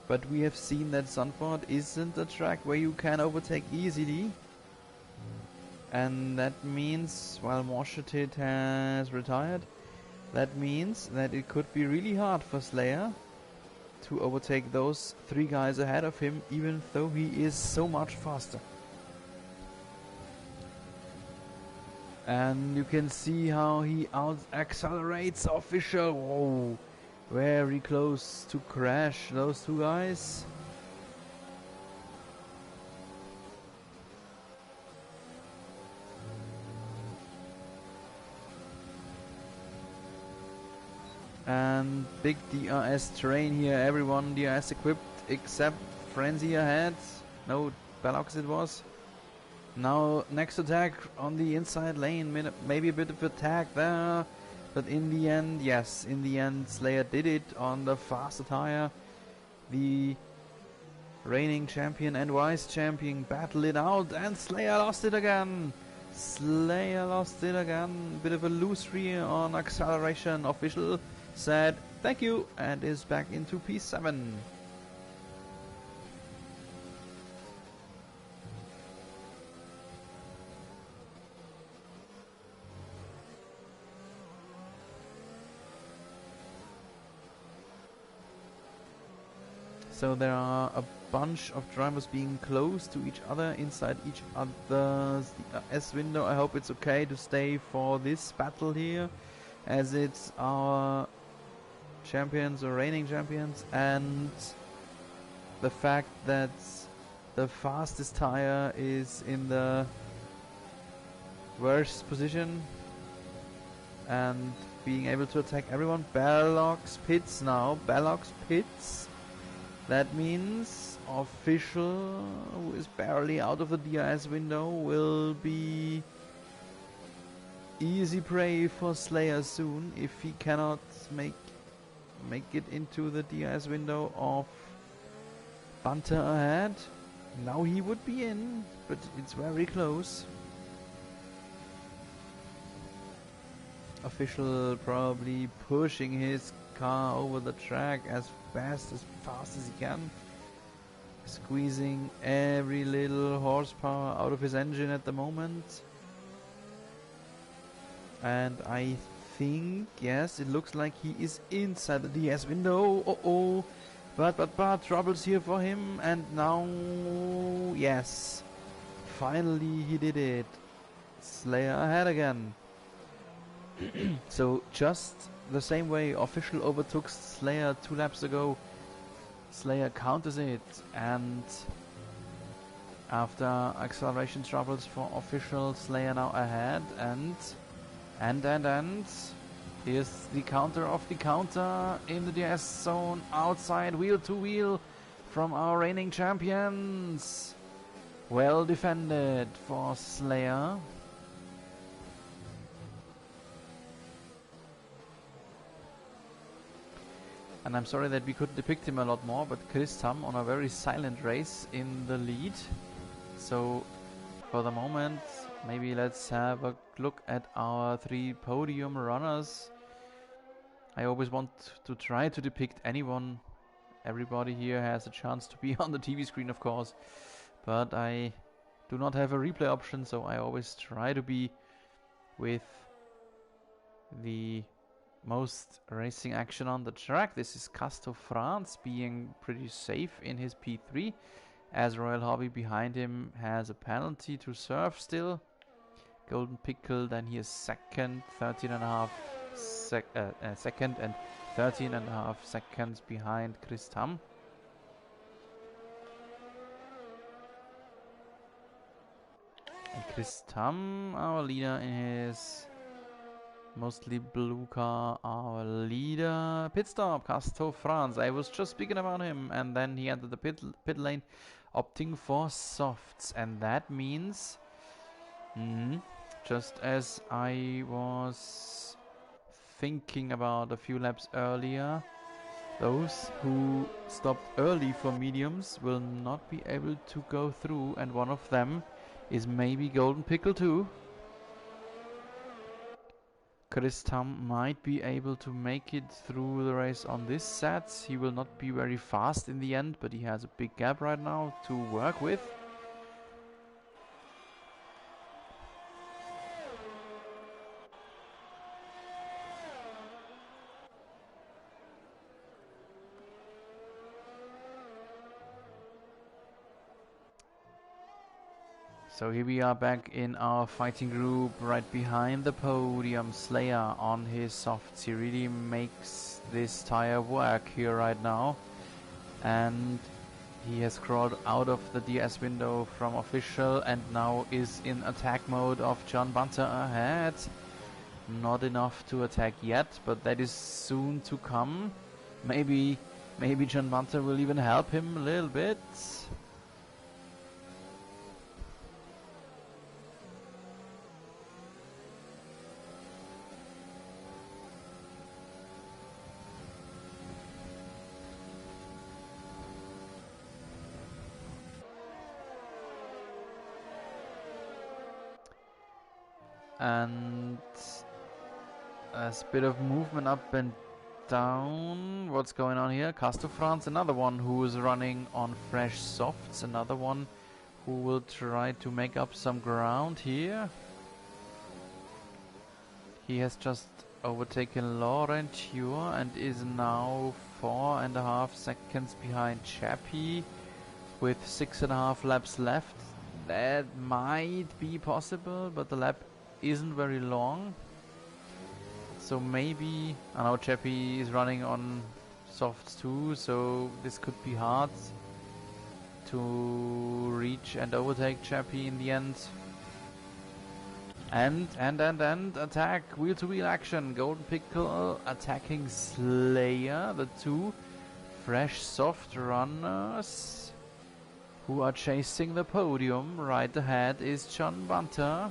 But we have seen that Zandvoort isn't a track where you can overtake easily. And that means, while Morshetit has retired, that means that it could be really hard for Slayer to overtake those 3 guys ahead of him, even though he is so much faster. And you can see how he out-accelerates official. Whoa. Very close to crash those 2 guys. And big DRS terrain here, everyone DRS equipped except Frenzy ahead. No, Bellocks it was. Now next attack on the inside lane, maybe a bit of attack there. But in the end, yes, in the end Slayer did it on the faster tire. The reigning champion and vice champion battled it out and Slayer lost it again. Slayer lost it again. Bit of a loose rear on acceleration. Official said thank you and is back into P7. So there are a bunch of drivers being close to each other, inside each other's DRS window. I hope it's okay to stay for this battle here, as it's our champions or reigning champions, and the fact that the fastest tire is in the worst position and being able to attack everyone. Belloc's pits now. Belloc's pits. That means Official, who is barely out of the DRS window, will be easy prey for Slayer soon if he cannot make it into the DRS window of Bunter ahead. Now he would be in, but it's very close. Official probably pushing his car over the track as fast as he can, squeezing every little horsepower out of his engine at the moment. And I think, yes, it looks like he is inside the DS window. Uh-oh. But troubles here for him. And now, yes, finally he did it. Slayer ahead again. So just the same way Official overtook Slayer 2 laps ago, Slayer counters it, and after acceleration troubles for Official, Slayer now ahead, and here's the counter of the counter in the DS zone, outside wheel to wheel from our reigning champions. Well defended for Slayer. And I'm sorry that we couldn't depict him a lot more, but Chris Tam on a very silent race in the lead. So for the moment, maybe let's have a look at our 3 podium runners. I always want to try to depict anyone. Everybody here has a chance to be on the TV screen, of course, but I do not have a replay option, so I always try to be with the most racing action on the track. This is Casto France being pretty safe in his P3, as Royal Hobby behind him has a penalty to serve still. Golden Pickle, then he is second, 13.5 second and 13.5 seconds behind Chris Tam. And Chris Tam, our leader in his mostly blue car, our leader. Pit stop, Casto France. I was just speaking about him, and then he entered the pit lane, opting for softs, and that means, just as I was thinking about a few laps earlier, those who stopped early for mediums will not be able to go through, and one of them is maybe Golden Pickle too. Chris Tam might be able to make it through the race on this set. He will not be very fast in the end, but he has a big gap right now to work with. So here we are back in our fighting group right behind the podium. Slayer on his softs. He really makes this tire work here right now. And he has crawled out of the DS window from Official and now is in attack mode of John Bunter ahead. Not enough to attack yet, but that is soon to come. Maybe John Bunter will even help him a little bit. And a bit of movement up and down. What's going on here? Casto France, another one who is running on fresh softs, another one who will try to make up some ground here. He has just overtaken Laurenture and is now 4.5 seconds behind Chappie with 6.5 laps left. That might be possible, but the lap isn't very long, so maybe, I know Chappie is running on softs too, so this could be hard. to reach and overtake Chappie in the end. And attack, wheel-to-wheel action. Golden Pickle attacking Slayer, the two fresh soft runners who are chasing the podium. Right ahead is John Bunter.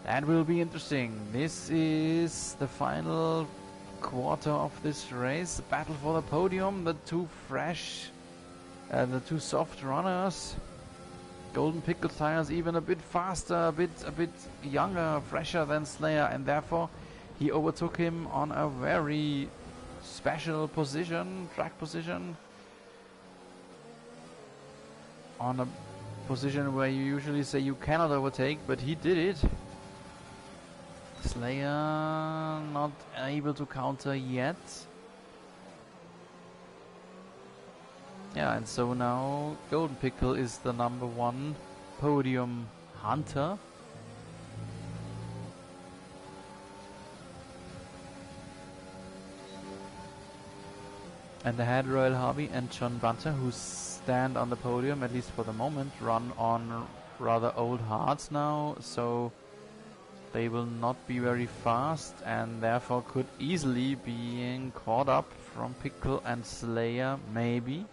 That will be interesting. This is the final quarter of this race. The battle for the podium. The two soft runners. Golden Pickle tires even a bit faster, a bit younger, fresher than Slayer, and therefore he overtook him on a very special position, track position. On a position where you usually say you cannot overtake, but he did it. Slayer not able to counter yet. Yeah, and so now Golden Pickle is the #1 podium hunter. And ahead Royal Harvey and John Bunter, who stand on the podium, at least for the moment, run on rather old hards now, so they will not be very fast and therefore could easily be caught up from Pickle and Slayer, maybe.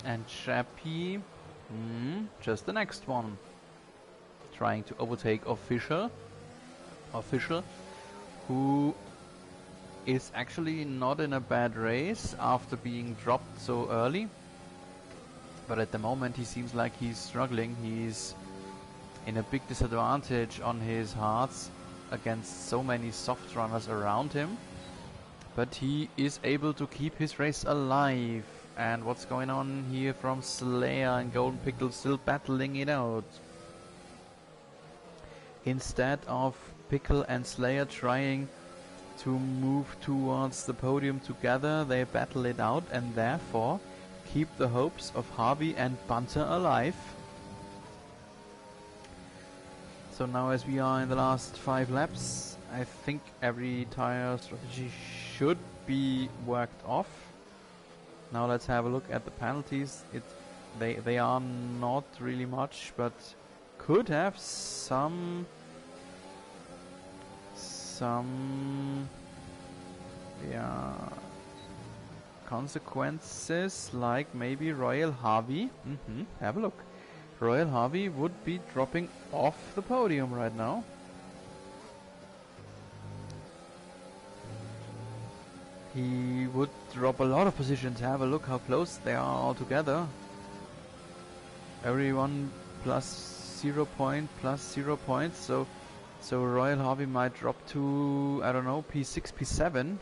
And Chappie, just the next one, trying to overtake Official, who is actually not in a bad race after being dropped so early. But at the moment he seems like he's struggling. He's in a big disadvantage on his hards against so many soft runners around him. But he is able to keep his race alive. And what's going on here from Slayer and Golden Pickle still battling it out. Instead of Pickle and Slayer trying to move towards the podium together, they battle it out and therefore keep the hopes of Harvey and Bunter alive. So now as we are in the last 5 laps, I think every tire strategy should be worked off. Now let's have a look at the penalties. They are not really much, but could have some consequences, like maybe Royal Harvey. Have a look. Royal Harvey would be dropping off the podium right now. He would drop a lot of positions. Have a look how close they are all together. Everyone plus 0 point, plus 0 points. So Royal Harvey might drop to, I don't know, P6, P7.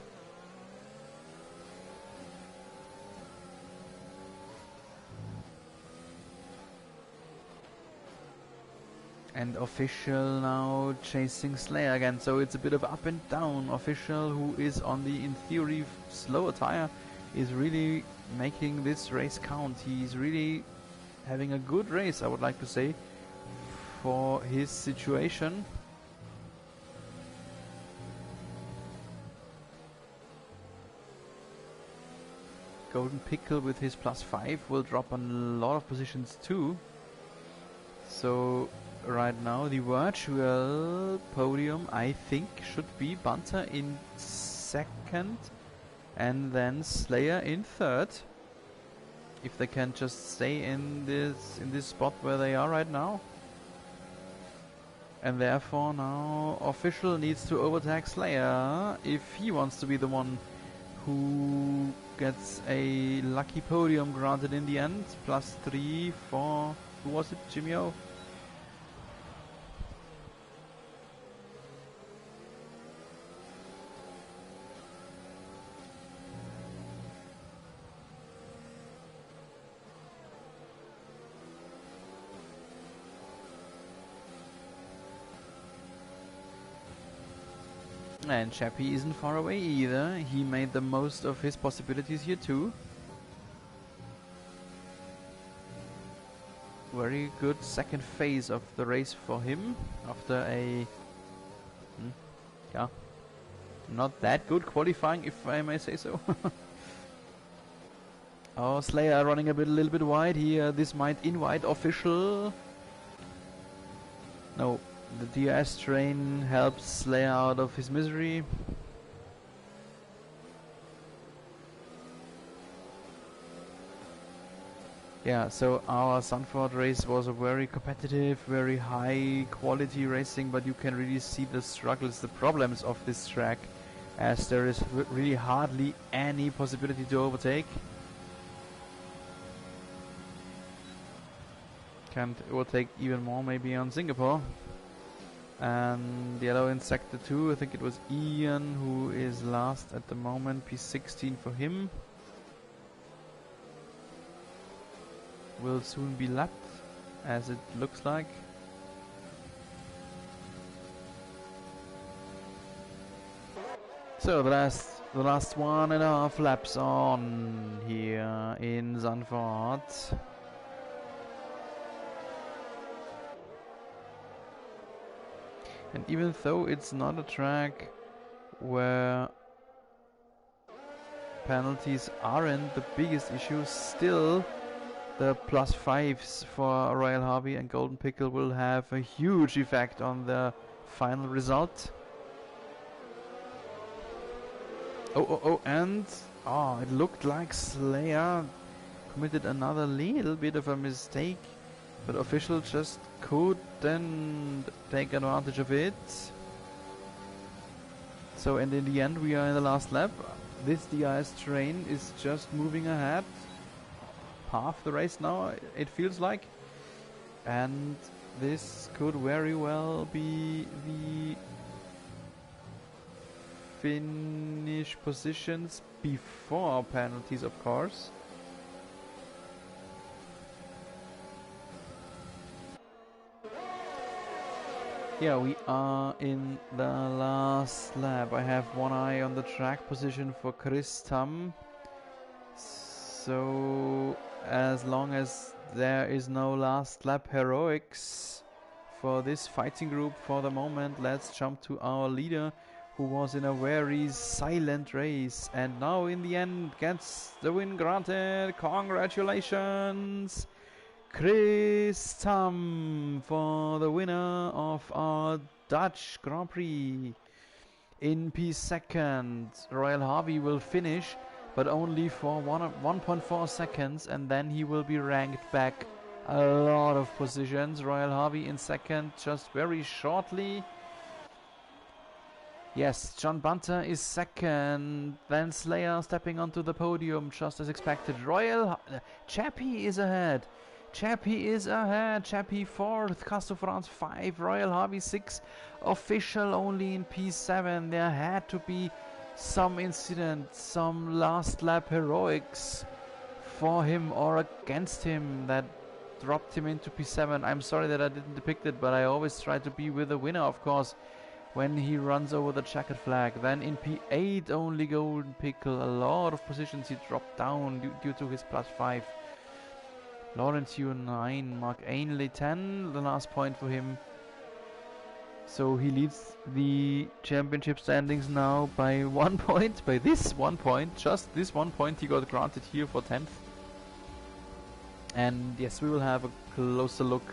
And Official now chasing Slayer again, so it's a bit of up and down. Official, who is on the, in theory, slower tire, is really making this race count. He's really having a good race, I would like to say, for his situation. Golden Pickle with his +5 will drop a lot of positions too. So right now the virtual podium, I think, should be Bunter in 2nd and then Slayer in 3rd, if they can just stay in this spot where they are right now. And therefore now Official needs to overtake Slayer if he wants to be the one who gets a lucky podium granted in the end. +3 for, who was it, Jimmy O? And Chappie isn't far away either. He made the most of his possibilities here too. Very good second phase of the race for him after a yeah, not that good qualifying, if I may say so. Oh, Slayer running a little bit wide here. This might invite official. No, the DS train helps Slayer out of his misery. Yeah, so our Zandvoort race was a very competitive, very high quality racing, but you can really see the struggles, the problems of this track, as there is really hardly any possibility to overtake. Can't overtake even more maybe on Singapore. And yellow in sector 2, I think it was Ian who is last at the moment, P16 for him. Will soon be lapped, as it looks like. So the last 1.5 laps on here in Zandvoort. And even though it's not a track where penalties aren't the biggest issue, still the +5s for Royal Harvey and Golden Pickle will have a huge effect on the final result. And it looked like Slayer committed another little bit of a mistake, but official just couldn't take advantage of it. So, and in the end we are in the last lap. This DRS train is just moving ahead. Half the race now, it feels like. And this could very well be the finish positions before penalties, of course. Yeah, we are in the last lap. I have one eye on the track position for Chris Tam. So as long as there is no last lap heroics for this fighting group for the moment, let's jump to our leader, who was in a very silent race and now in the end gets the win granted. Congratulations, Chris Tam, for the winner of our Dutch Grand Prix. In P2, Royal Harvey will finish, but only for 1.4 seconds, and then he will be ranked back a lot of positions. Royal Harvey in second just very shortly. Yes, John Bunter is second, then Slayer stepping onto the podium just as expected. Chappie is ahead. Chappie fourth, Castro France 5, Royal Harvey 6, official only in P7. There had to be some incident, some last lap heroics for him or against him that dropped him into P7. I'm sorry that I didn't depict it, but I always try to be with the winner, of course, when he runs over the checkered flag. Then in P8 only Golden Pickle, a lot of positions he dropped down due to his +5. Lawrence Yu 9, Mark Ainley 10, the last point for him. So he leads the championship standings now by 1 point, by this 1 point, just this 1 point he got granted here for 10th. And yes, we will have a closer look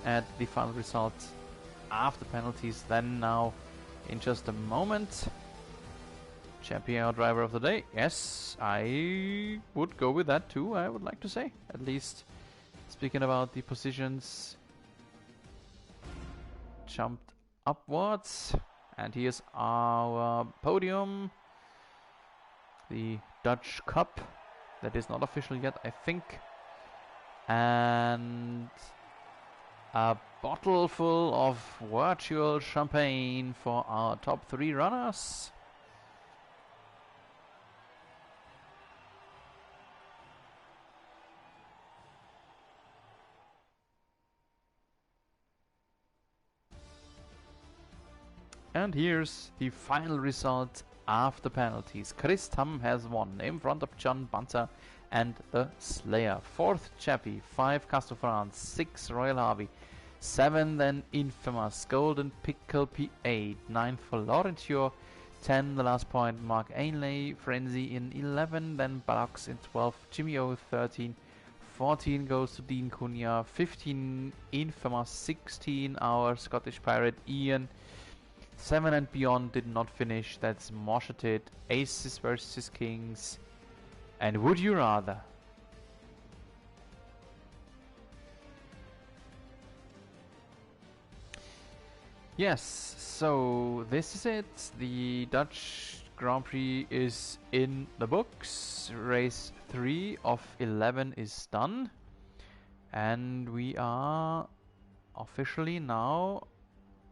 at the final result after penalties then now in just a moment. Champion driver of the day, yes, I would go with that too, I would like to say, at least. Speaking about the positions, jumped upwards, and here's our podium, the Dutch Cup, that is not official yet, I think, and a bottle full of virtual champagne for our top 3 runners. And here's the final result after penalties. Chris Tam has won in front of John Bunter and the Slayer. 4th Chappie, 5 Castro France, 6 Royal Harvey, 7 then Infamous, Golden Pickle P8, 9 for Laurentio, 10 the last point Mark Ainley, Frenzy in 11, then Balox in 12, Jimmy O 13, 14 goes to Dean Cunha, 15 Infamous, 16 our Scottish Pirate Ian, 7 and Beyond did not finish, that's Moshetit, Aces versus Kings, and Would You Rather. Yes, so this is it. The Dutch Grand Prix is in the books. Race 3 of 11 is done. And we are officially now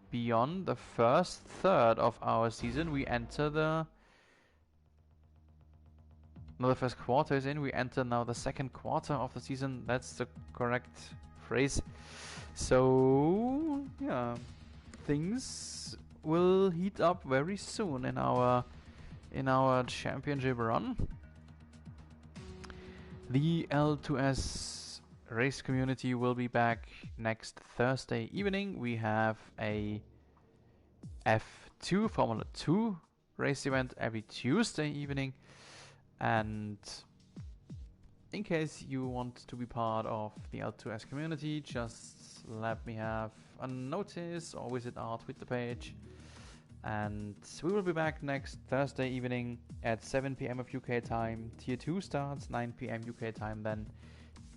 beyond the first third of our season. We enter the... No, the first quarter is in. We enter now the second quarter of the season. That's the correct phrase. So, yeah. Things will heat up very soon in our championship run. The L2S race community will be back next Thursday evening. We have a F2 Formula 2 race event every Tuesday evening, and in case you want to be part of the L2S community, just let me have a notice or visit our Twitter page. And we will be back next Thursday evening at 7 PM of UK time. Tier 2 starts 9 PM UK time, then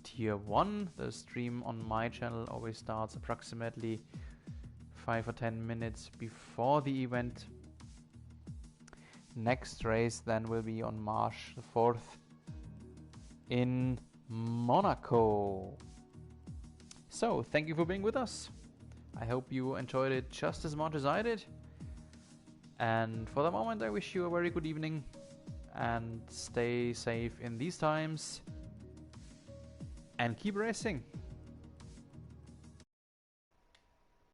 Tier 1. The stream on my channel always starts approximately 5 or 10 minutes before the event. Next race then will be on March the 4th in Monaco. So, thank you for being with us. I hope you enjoyed it just as much as I did. And for the moment, I wish you a very good evening and stay safe in these times and keep racing.